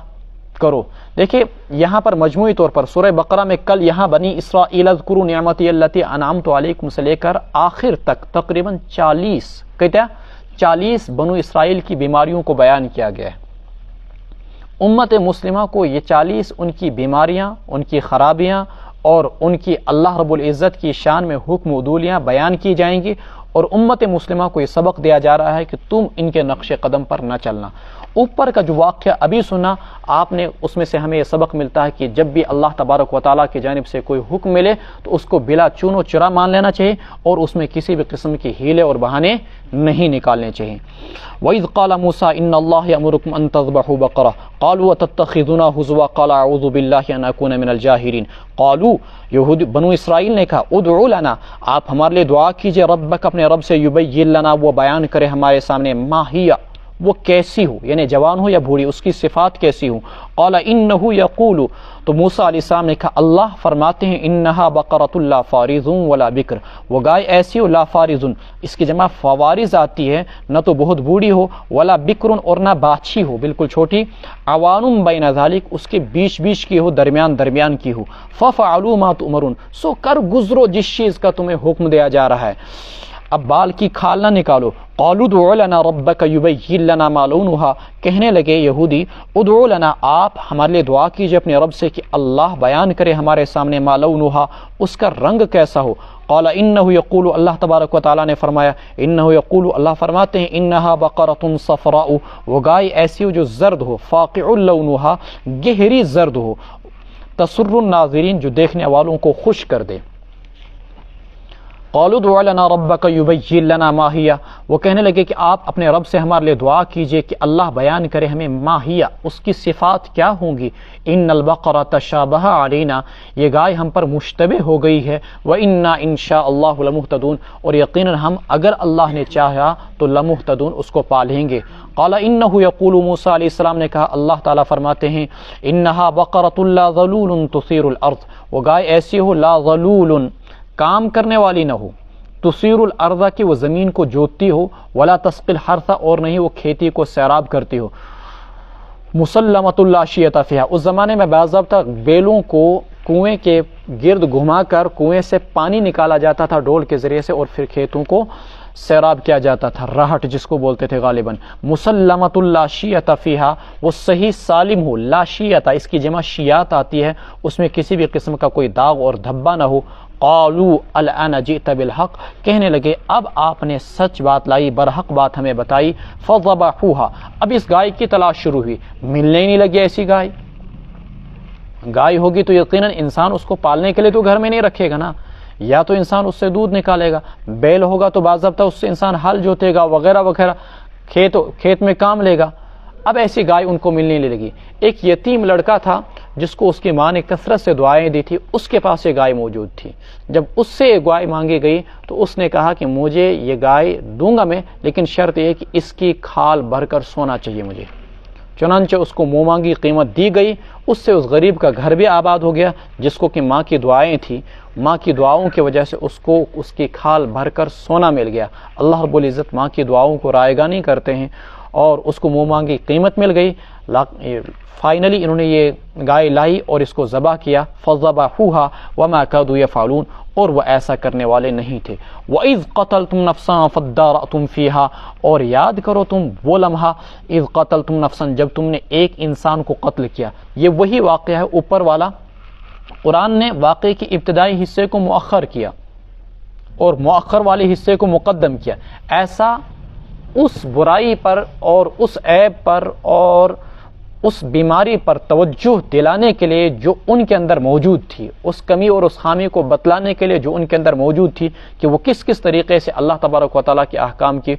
کرو۔ دیکھیں یہاں پر مجموعی طور پر سورہ بقرہ میں کل یہاں بنی اسرائیل اذکروا نعمتی التی انعمت علیکم سے لے کر آخر تک تقریباً 40 بنو اسرائیل کی بیماریوں کو بیان کیا گیا ہے۔ امت مسلمہ کو یہ 40 ان کی بیماریاں، ان کی خرابیاں اور ان کی اللہ رب العزت کی شان میں حکم عدولیاں بیان کی جائیں گی، اور امت مسلمہ کو یہ سبق دیا جا رہا ہے کہ تم ان کے نقش قدم پر نہ چلنا۔ اوپر کا جو واقعہ ابھی سنا آپ نے، اس میں سے ہمیں یہ سبق ملتا ہے کہ جب بھی اللہ تبارک و تعالیٰ کی جانب سے کوئی حکم ملے تو اس کو بلا چون و چرا مان لینا چاہیے، اور اس میں کسی بھی قسم کی ہیلے اور بہانے نہیں نکالنے چاہیے۔ وَإِذْ قَالَ مُوسَىٰ إِنَّ اللَّهَ يَأْمُرُكُمْ أَن تَذْبَحُوا بَقَرَةً قَالُوا أَتَتَّخِذُونَا هُزُوًا قَالَ أَعُوذُ بِاللَّهِ أَنْ أَكُونَ مِنَ الْجَاهِلِينَ قَالُوا، یہود بنو اسرائیل نے کہا ادعو لنا، آپ ہمارے لیے دعا کیجئے، ربک، اپنے رب سے، یبین لنا، وہ بیان کرے ہمارے سامنے، ما ہی، وہ کیسی ہو، یعنی جوان ہو یا بوڑھی، اس کی صفات کیسی ہوں۔ قال انہ یقول، تو موسیٰ علیہ السلام نے کہا اللہ فرماتے ہیں انہا بقرۃ لا فارض ولا بکر، وہ گائے ایسی ہو، لا فارض، اس کی جمع فوارض آتی ہے، نہ تو بہت بوڑھی ہو، ولا بکر، اور نہ باچھی ہو بالکل چھوٹی، عوان بین ذالک، اس کے بیچ بیچ کی ہو، درمیان کی ہو، ففعلوا ما تؤمرون، سو کر گزرو جس چیز کا تمہیں حکم دیا جا رہا ہے، اب بال کی کھال نہ نکالو۔ قالوا ادع لنا ربک یبین لنا ما لونها، کہنے لگے یہودی ادعو لنا، آپ ہمارے لیے دعا کیجئے اپنے رب سے کہ اللہ بیان کرے ہمارے سامنے، ما لونها، اس کا رنگ کیسا ہو۔ قال انہ یقول، اللہ تبارک و تعالیٰ نے فرمایا انہ یقول، اللہ فرماتے ہیں انہا بقرۃ صفراء، وہ گائے ایسی ہو جو زرد ہو، فاقع لونها، گہری زرد ہو، تسر الناظرین، جو دیکھنے والوں کو خوش کر دے۔ قالوا ادع لنا ربک یبین لنا ما ہی، وہ کہنے لگے کہ آپ اپنے رب سے ہمارے لیے دعا کیجئے کہ اللہ بیان کرے ہمیں ما ہی، اس کی صفات کیا ہوں گی۔ ان البقرہ تشابہ علینا، یہ گائے ہم پر مشتبہ ہو گئی ہے، وَإِنَّا إِن شَاءَ اللَّهُ لَمُهْتَدُونَ، اور یقیناً ہم اگر اللہ نے چاہا تو لمہتدون، اس کو پا لیں گے۔ قال انہ یقول، موسیٰ علیہ السلام نے کہا اللہ تعالیٰ فرماتے ہیں انہا بقرۃ لا ذلول تثیر الارض، وہ گائے ایسی ہو لا ذلول، کام کرنے والی نہ ہو، تثیر الارض، کی وہ زمین کو جوتتی ہو، ولا تسقی الحرث، اور نہیں وہ کھیتی کو سیراب کرتی ہو، مسلمۃ لا شیۃ فیہا، اس زمانے میں بعض ضابطہ بیلوں کو کنویں کے گرد گھما کر کنویں سے پانی نکالا جاتا تھا ڈول کے ذریعے سے، اور پھر کھیتوں کو سیراب کیا جاتا تھا، راہٹ جس کو بولتے تھے غالباً۔ مسلمۃ لا شیۃ فیہا، وہ صحیح سالم ہو، لا شیۃ، اس کی جمع شیات آتی ہے، اس میں کسی بھی قسم کا کوئی داغ اور دھبا نہ ہو۔ قالوا الآن جئت بالحق، کہنے لگے اب آپ نے سچ بات لائی، برحق بات ہمیں بتائی۔ فذبحوها، اب اس گائے کی تلاش شروع ہوئی، ملنے ہی نہیں لگی ایسی گائے ہوگی تو یقیناً انسان اس کو پالنے کے لیے تو گھر میں نہیں رکھے گا نا، یا تو انسان اس سے دودھ نکالے گا، بیل ہوگا تو باضابطہ اس سے انسان ہل جوتے گا وغیرہ وغیرہ، کھیت میں کام لے گا۔ اب ایسی گائے ان کو ملنے نہیں لگی۔ ایک یتیم لڑکا تھا جس کو اس کی ماں نے کثرت سے دعائیں دی تھی، اس کے پاس یہ گائے موجود تھی، جب اس سے یہ گائے مانگی گئی تو اس نے کہا کہ مجھے یہ گائے دوں گا میں، لیکن شرط یہ کہ اس کی کھال بھر کر سونا چاہیے مجھے، چنانچہ اس کو منہ مانگی قیمت دی گئی، اس سے اس غریب کا گھر بھی آباد ہو گیا، جس کو کہ ماں کی دعائیں تھیں، ماں کی دعاؤں کی وجہ سے اس کو اس کی کھال بھر کر سونا مل گیا۔ اللہ رب العزت ماں کی دعاؤں کو رائے گاہ نہیں کرتے ہیں، اور اس کو منہ مانگی قیمت مل گئی۔ فائنلی انہوں نے یہ گائے لائی اور اس کو ذبح کیا، فَذَبَحُوهَا وَمَا كَادُوا يَفْعَلُونَ، اور وہ ایسا کرنے والے نہیں تھے۔ وَإِذْ قَتَلْتُمْ نَفْسًا فَادَّارَأْتُمْ فِيهَا، اور یاد کرو تم وہ لمحہ، اذ قتلتم نفسا، جب تم نے ایک انسان کو قتل کیا۔ یہ وہی واقعہ ہے اوپر والا، قرآن نے واقعے کے ابتدائی حصے کو مؤخر کیا اور مؤخر والے حصے کو مقدم کیا۔ ایسا اس برائی پر اور اس عیب پر اور اس بیماری پر توجہ دلانے کے لیے جو ان کے اندر موجود تھی، اس کمی اور اس خامی کو بتلانے کے لیے جو ان کے اندر موجود تھی کہ وہ کس کس طریقے سے اللہ تبارک و تعالیٰ کے احکام کی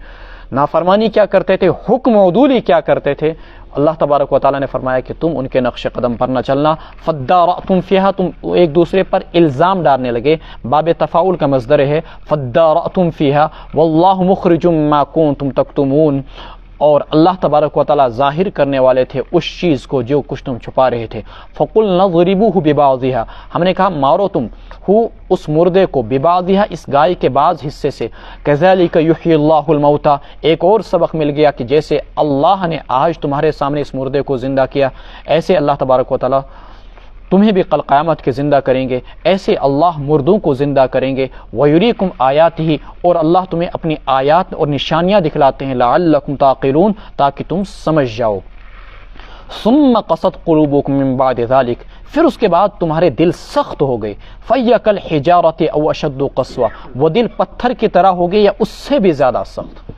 نافرمانی کیا کرتے تھے، حکم عدولی کیا کرتے تھے، اللہ تبارک و تعالیٰ نے فرمایا کہ تم ان کے نقش قدم پر نہ چلنا۔ فَادَّارَأْتُمْ فِيهَا، تم ایک دوسرے پر الزام ڈالنے لگے، باب تفاعل کا مصدر ہے فَادَّارَأْتُمْ فِيهَا وَاللَّهُ مُخْرِجٌ مَا كُنتُمْ تَكْتُمُونَ، اور اللہ تبارک و تعالیٰ ظاہر کرنے والے تھے اس چیز کو جو کچھ تم چھپا رہے تھے۔ فَقُلْنَا اضْرِبُوهُ بِبَعْضِهَا، ہم نے کہا مارو تم اس مردے کو، بِبَعْضِهَا، اس گائے کے بعض حصے سے، كَذَلِكَ يُحْيِي اللَّهُ الْمَوْتَى، ایک اور سبق مل گیا کہ جیسے اللہ نے آج تمہارے سامنے اس مردے کو زندہ کیا، ایسے اللہ تبارک و تعالیٰ تمہیں بھی کل قیامت کے زندہ کریں گے، ایسے اللہ مردوں کو زندہ کریں گے۔ وَيُرِيكُمْ آيَاتِهِ، اور اللہ تمہیں اپنی آیات اور نشانیاں دکھلاتے ہیں، لَعَلَّكُمْ تَعْقِلُونَ، تاکہ تم سمجھ جاؤ۔ ثُمَّ قَسَتْ قُلُوبُكُم مِّن بَعْدِ ذَلِكَ، پھر اس کے بعد تمہارے دل سخت ہو گئے، فَهِيَ كَالْحِجَارَةِ أَوْ أَشَدُّ قَسْوَةً، وہ دل پتھر کی طرح ہو گئے یا اس سے بھی زیادہ سخت۔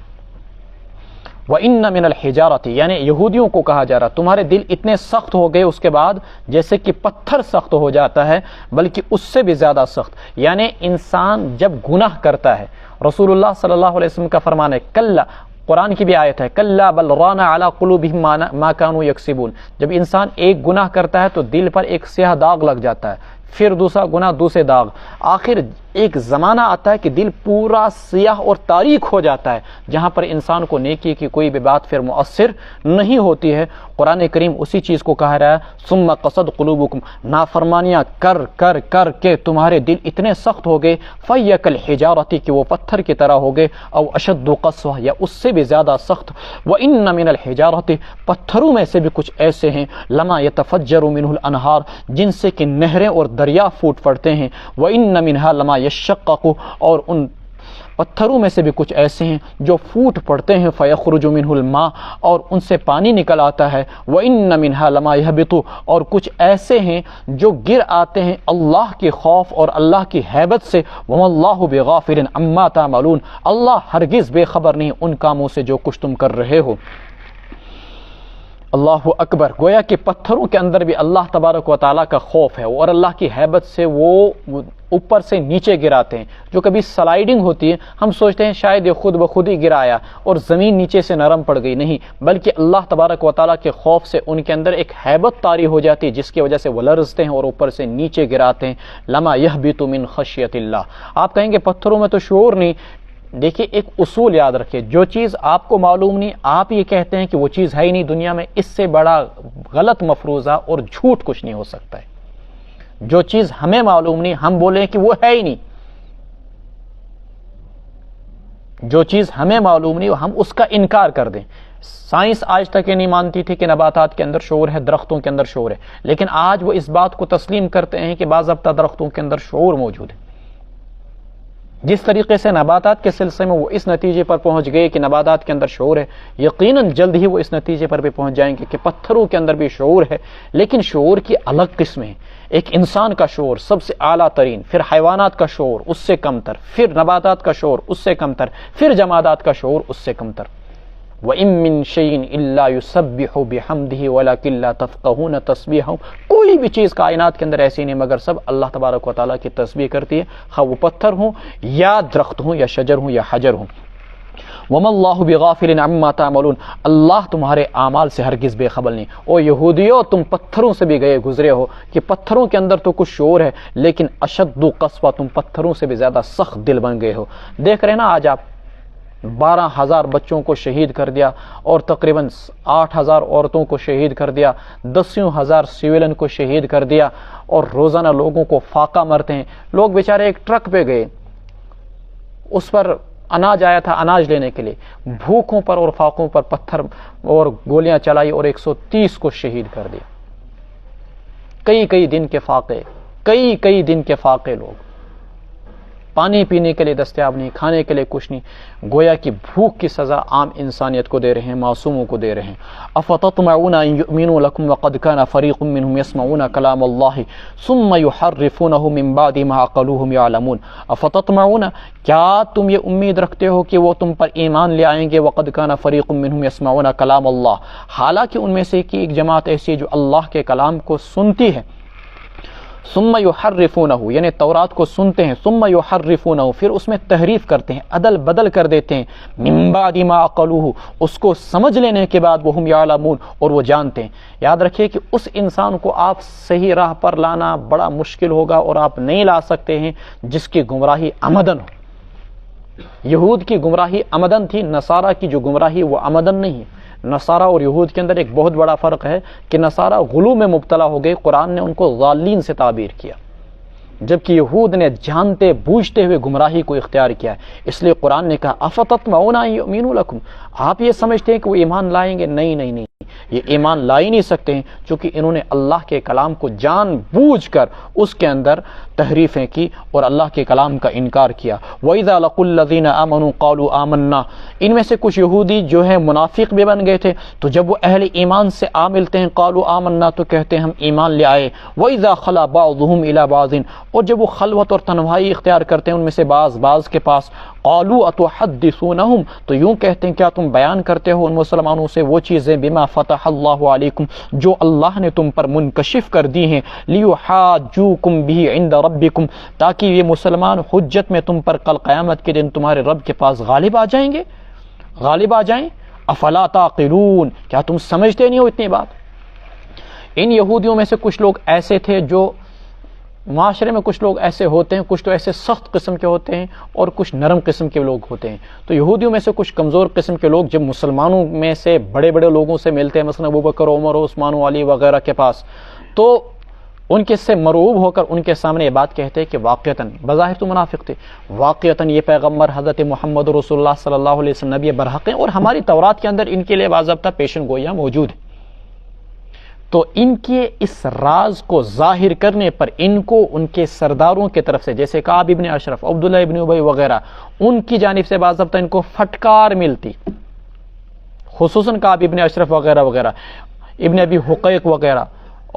وَإِنَّ مِنَ الْحِجَارَةِ، یعنی یہودیوں کو کہا جا رہا تمہارے دل اتنے سخت ہو گئے اس کے بعد جیسے کہ پتھر سخت ہو جاتا ہے، بلکہ اس سے بھی زیادہ سخت۔ یعنی انسان جب گناہ کرتا ہے، رسول اللہ صلی اللہ علیہ وسلم کا فرمان ہے، کلا، قرآن کی بھی آیت ہے، کلا بل ران علی قلوبہم ما کانوا یکسبون، جب انسان ایک گناہ کرتا ہے تو دل پر ایک سیاہ داغ لگ جاتا ہے، پھر دوسرا گناہ، دوسرے داغ، آخر ایک زمانہ آتا ہے کہ دل پورا سیاہ اور تاریک ہو جاتا ہے، جہاں پر انسان کو نیکی کی کوئی بھی بات پھر مؤثر نہیں ہوتی ہے۔ قرآن کریم اسی چیز کو کہہ رہا ہے، ثم قصد قلوبکم، نافرمانیاں کر کر کر کے تمہارے دل اتنے سخت ہو گئے، فَيَّ كَالْحِجَارَةِ، کہ وہ پتھر کی طرح ہو گئے، او اشد قسوہ، یا اس سے بھی زیادہ سخت۔ وَإِنَّ مِنَ الْحِجَارَةِ، پتھروں میں سے بھی کچھ ایسے ہیں، لَمَا يَتَفَجَّرُ مِنْهُ الْأَنْهَارُ، جن سے کہ نہریں اور دریا پھوٹ پڑتے ہیں، وَإِنَّ مِنْهَا لَمَا يَشَّقَّقُ، اور ان پتھروں میں سے بھی کچھ ایسے ہیں جو پھوٹ پڑتے ہیں، فَيَخْرُجُ مِنْهُ الْمَاءُ، اور ان سے پانی نکل آتا ہے، وَإِنَّ مِنْهَا لَمَا يَهْبِطُ، اور کچھ ایسے ہیں جو گر آتے ہیں اللہ کے خوف اور اللہ کی ہیبت سے، وَمَا اللَّهُ بِغَافِلٍ عَمَّا تَعْمَلُونَ، اللہ ہرگز بے خبر نہیں ان کاموں سے جو کچھ تم کر رہے ہو۔ اللہ اکبر، گویا کہ پتھروں کے اندر بھی اللہ تبارک و تعالیٰ کا خوف ہے اور اللہ کی ہیبت سے وہ اوپر سے نیچے گراتے ہیں۔ جو کبھی سلائیڈنگ ہوتی ہے ہم سوچتے ہیں شاید یہ خود بخود ہی گرایا اور زمین نیچے سے نرم پڑ گئی، نہیں، بلکہ اللہ تبارک و تعالیٰ کے خوف سے ان کے اندر ایک ہیبت طاری ہو جاتی ہے جس کی وجہ سے وہ لرزتے ہیں اور اوپر سے نیچے گراتے ہیں۔ لما یہبط من خشیت اللہ، آپ کہیں گے پتھروں میں تو شعور نہیں، دیکھیے ایک اصول یاد رکھیے، جو چیز آپ کو معلوم نہیں آپ یہ کہتے ہیں کہ وہ چیز ہے ہی نہیں دنیا میں، اس سے بڑا غلط مفروضہ اور جھوٹ کچھ نہیں ہو سکتا ہے۔ جو چیز ہمیں معلوم نہیں ہم بولیں کہ وہ ہے ہی نہیں، جو چیز ہمیں معلوم نہیں ہم اس کا انکار کر دیں۔ سائنس آج تک یہ نہیں مانتی تھی کہ نباتات کے اندر شعور ہے، درختوں کے اندر شعور ہے، لیکن آج وہ اس بات کو تسلیم کرتے ہیں کہ باضابطہ درختوں کے اندر شعور موجود ہے۔ جس طریقے سے نباتات کے سلسلے میں وہ اس نتیجے پر پہنچ گئے کہ نباتات کے اندر شعور ہے، یقیناً جلد ہی وہ اس نتیجے پر بھی پہنچ جائیں گے کہ پتھروں کے اندر بھی شعور ہے، لیکن شعور کی الگ قسمیں ہیں۔ ایک انسان کا شعور سب سے اعلیٰ ترین، پھر حیوانات کا شعور اس سے کم تر، پھر نباتات کا شعور اس سے کم تر، پھر جمادات کا شعور اس سے کم تر۔ وَإِن مِّن شَيْءٍ إِلَّا يُسَبِّحُ بِحَمْدِهِ وَلَكِن لَّا تَفْقَهُونَ تَسْبِيحَهُ، کوئی بھی چیز کائنات کے اندر ایسی نہیں مگر سب اللہ تبارک و تعالیٰ کی تسبیح کرتی ہے، خواہ وہ پتھر ہوں یا درخت ہوں یا شجر ہوں یا حجر ہوں۔ وَمَا اللَّهُ بِغَافِلٍ عَمَّا تَعْمَلُونَ، اللہ تمہارے اعمال سے ہرگز بے خبر نہیں۔ او یہودیو، تم پتھروں سے بھی گئے گزرے ہو کہ پتھروں کے اندر تو کچھ شعور ہے، لیکن اشد قسوہ، تم پتھروں سے بھی زیادہ سخت دل بن گئے ہو۔ دیکھ رہے نا آج آپ 12,000 بچوں کو شہید کر دیا اور تقریباً 8,000 عورتوں کو شہید کر دیا، 10,000 سویلن کو شہید کر دیا، اور روزانہ لوگوں کو فاقہ مرتے ہیں۔ لوگ بیچارے ایک ٹرک پہ گئے، اس پر اناج آیا تھا، اناج لینے کے لیے بھوکوں پر اور فاقوں پر پتھر اور گولیاں چلائی اور 130 کو شہید کر دیا۔ کئی دن کے فاقے، کئی دن کے فاقے، لوگ پانی پینے کے لیے دستیاب نہیں، کھانے کے لیے کچھ نہیں، گویا کہ بھوک کی سزا عام انسانیت کو دے رہے ہیں، معصوموں کو دے رہے ہیں۔ افتطمعون ان یؤمنوا لکم وقد کان فریق منهم یسمعون کلام اللہ ثم یحرفونہ من بعد ما عقلوہ یعلمون۔ افتطمعون، کیا تم یہ امید رکھتے ہو کہ وہ تم پر ایمان لے آئیں گے؟ وقد کان فریق منهم یسمعون کلام اللہ، حالانکہ ان میں سے کی ایک جماعت ایسی ہے جو اللہ کے کلام کو سنتی ہے۔ ثم یحرفونہ، یعنی تورات کو سنتے ہیں، ثم یحرفونہ، پھر اس میں تحریف کرتے ہیں، عدل بدل کر دیتے ہیں، من بعد ما عقلوہ، اس کو سمجھ لینے کے بعد، وہم یعلمون، اور وہ جانتے ہیں۔ یاد رکھیے کہ اس انسان کو آپ صحیح راہ پر لانا بڑا مشکل ہوگا اور آپ نہیں لا سکتے ہیں جس کی گمراہی عمدن ہو۔ یہود کی گمراہی عمدن تھی، نصارہ کی جو گمراہی وہ عمدن نہیں ہے۔ نصارہ اور یہود کے اندر ایک بہت بڑا فرق ہے کہ نصارہ غلو میں مبتلا ہو گئے، قرآن نے ان کو ضالین سے تعبیر کیا، جبکہ یہود نے جانتے بوجھتے ہوئے گمراہی کو اختیار کیا ہے۔ اس لیے قرآن نے کہا افتطمعون ان یؤمنوا لکم، آپ یہ سمجھتے ہیں کہ وہ ایمان لائیں گے؟ نہیں، یہ ایمان لا ہی نہیں سکتے ہیں، چونکہ انہوں نے اللہ کے کلام کو جان بوجھ کر اس کے اندر تحریفیں کی اور اللہ کے کلام کا انکار کیا۔ وَإِذَا لَقُوا الَّذِينَ آمَنُوا قَالُوا آمَنَّا، ان میں سے کچھ یہودی جو ہیں منافق بھی بن گئے تھے، تو جب وہ اہل ایمان سے آ ملتے ہیں قالوا آمنا، تو کہتے ہیں ہم ایمان لے آئے۔ وَإِذَا خَلَا بَعْضُهُمْ إِلَى بَعْضٍ، اور جب وہ خلوت اور تنہائی اختیار کرتے ہیں ان میں سے بعض کے پاس، قالوا اتحدثونہم، تو یوں کہتے ہیں کیا تم بیان کرتے ہو ان مسلمانوں سے وہ چیزیں بما فتح اللہ علیکم، جو اللہ نے تم پر منکشف کر دی ہیں، لیحاجوکم بہ عند ربکم، تاکہ یہ مسلمان حجت میں تم پر کل قیامت کے دن تمہارے رب کے پاس غالب آ جائیں گے، غالب آ جائیں۔ افلا تعقلون، کیا تم سمجھتے نہیں ہو اتنی بات؟ ان یہودیوں میں سے کچھ لوگ ایسے تھے جو معاشرے میں، کچھ لوگ ایسے ہوتے ہیں، کچھ تو ایسے سخت قسم کے ہوتے ہیں اور کچھ نرم قسم کے لوگ ہوتے ہیں۔ تو یہودیوں میں سے کچھ کمزور قسم کے لوگ جب مسلمانوں میں سے بڑے لوگوں سے ملتے ہیں، مثلا ابوبکر، عمر، عثمان و علی وغیرہ کے پاس، تو ان کے سے مرعوب ہو کر ان کے سامنے یہ بات کہتے ہیں کہ واقعتاً، بظاہر تو منافق تھے، واقعتاً یہ پیغمبر حضرت محمد رسول اللہ صلی اللہ علیہ وسلم نبی برحق ہیں، اور ہماری تورات کے اندر ان کے لیے باضابطہ پیشن گوئیاں موجود ہیں۔ تو ان کے اس راز کو ظاہر کرنے پر ان کو ان کے سرداروں کی طرف سے، جیسے کعب ابن اشرف، عبداللہ ابن ابی وغیرہ، ان کی جانب سے باضابطہ ان کو پھٹکار ملتی، خصوصاً کعب ابن اشرف وغیرہ ابن ابی حقیق وغیرہ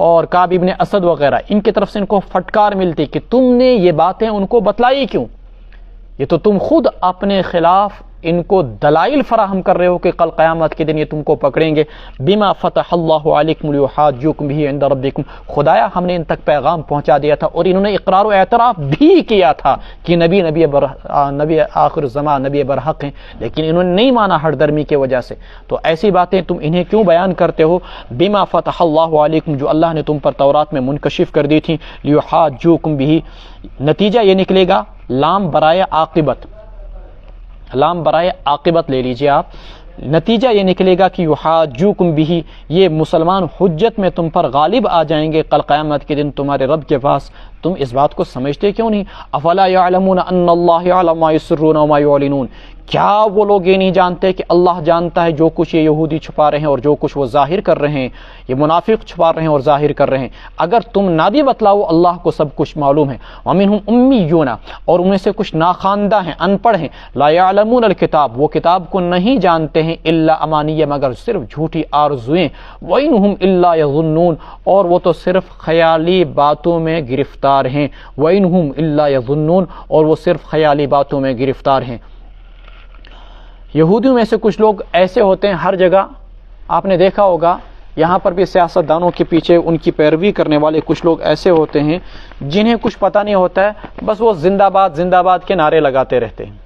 اور کعب ابن اسد وغیرہ، ان کی طرف سے ان کو پھٹکار ملتی کہ تم نے یہ باتیں ان کو بتلائی کیوں؟ یہ تو تم خود اپنے خلاف ان کو دلائل فراہم کر رہے ہو کہ کل قیامت کے دن یہ تم کو پکڑیں گے۔ بما فتح اللہ علیکم لیحاجوکم بہ عند ربکم، خدایا ہم نے ان تک پیغام پہنچا دیا تھا اور انہوں نے اقرار و اعتراف بھی کیا تھا کہ نبی آخر الزمان، نبی برحق ہیں، لیکن انہوں نے نہیں مانا ہٹ درمی کی وجہ سے۔ تو ایسی باتیں تم انہیں کیوں بیان کرتے ہو؟ بما فتح اللہ علیکم، جو اللہ نے تم پر تورات میں منکشف کر دی تھی، لیحاجوکم بہ، نتیجہ یہ نکلے گا لام برائے عاقبت، لام برائے عاقبت لے لیجئے آپ، نتیجہ یہ نکلے گا کہ یحاجوکم بہ، یہ مسلمان حجت میں تم پر غالب آ جائیں گے کل قیامت کے دن تمہارے رب کے پاس۔ تم اس بات کو سمجھتے کیوں نہیں؟ افلا یعلمون ان اللہ یعلم ما یسرون وما یعلنون، کیا وہ لوگ یہ نہیں جانتے کہ اللہ جانتا ہے جو کچھ یہ یہودی چھپا رہے ہیں اور جو کچھ وہ ظاہر کر رہے ہیں، یہ منافق چھپا رہے ہیں اور ظاہر کر رہے ہیں۔ اگر تم نہ بھی بتلاؤ اللہ کو سب کچھ معلوم ہے۔ ومنہم امیون، اور ان میں سے کچھ ناخواندہ ہیں، ان پڑھ ہیں، لا یعلمون الکتاب، وہ کتاب کو نہیں جانتے ہیں، الا امانیہ، مگر صرف جھوٹی آرزویں، وانہم الا یظنون، اور وہ تو صرف خیالی باتوں میں گرفتار ہیں، وانہم الا یظنون، اور وہ صرف خیالی باتوں میں گرفتار ہیں۔ یہودیوں میں سے کچھ لوگ ایسے ہوتے ہیں، ہر جگہ آپ نے دیکھا ہوگا، یہاں پر بھی سیاستدانوں کے پیچھے ان کی پیروی کرنے والے کچھ لوگ ایسے ہوتے ہیں جنہیں کچھ پتہ نہیں ہوتا ہے، بس وہ زندہ باد زندہ باد کے نعرے لگاتے رہتے ہیں۔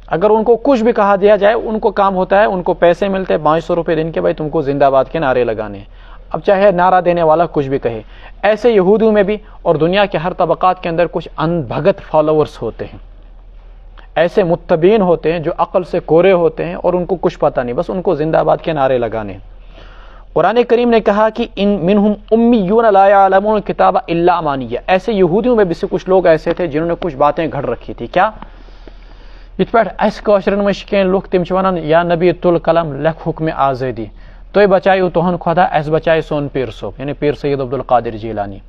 اگر ان کو کچھ بھی کہا دیا جائے، ان کو کام ہوتا ہے، ان کو پیسے ملتے ہیں 500 روپے دن کے، بھائی تم کو زندہ باد کے نعرے لگانے ہیں، اب چاہے نعرہ دینے والا کچھ بھی کہے۔ ایسے یہودیوں میں بھی اور دنیا کے ہر طبقات کے اندر کچھ ان بھگت فالوورز ہوتے ہیں، ایسے متبین ہوتے ہیں جو عقل سے کورے ہوتے ہیں اور ان کو کچھ پتہ نہیں، بس ان کو زندہ باد کے نعرے لگانے۔ قرآن کریم نے کہا کہ ان منہم امیون لا یعلمون الکتاب الا امانیہ، ایسے یہودیوں میں بھی سے کچھ لوگ ایسے تھے جنہوں نے کچھ باتیں گھڑ رکھی تھی۔ کیا؟ یت پہ اس کاشرن میں کین لوگ تم ونان یا نبی تل قلم لکھ حکم آزادی، تُہۍ بچایو تہن خدا، اس بچائے سون پیر صوب یعنی پیر سید عبد القادر جیلانی۔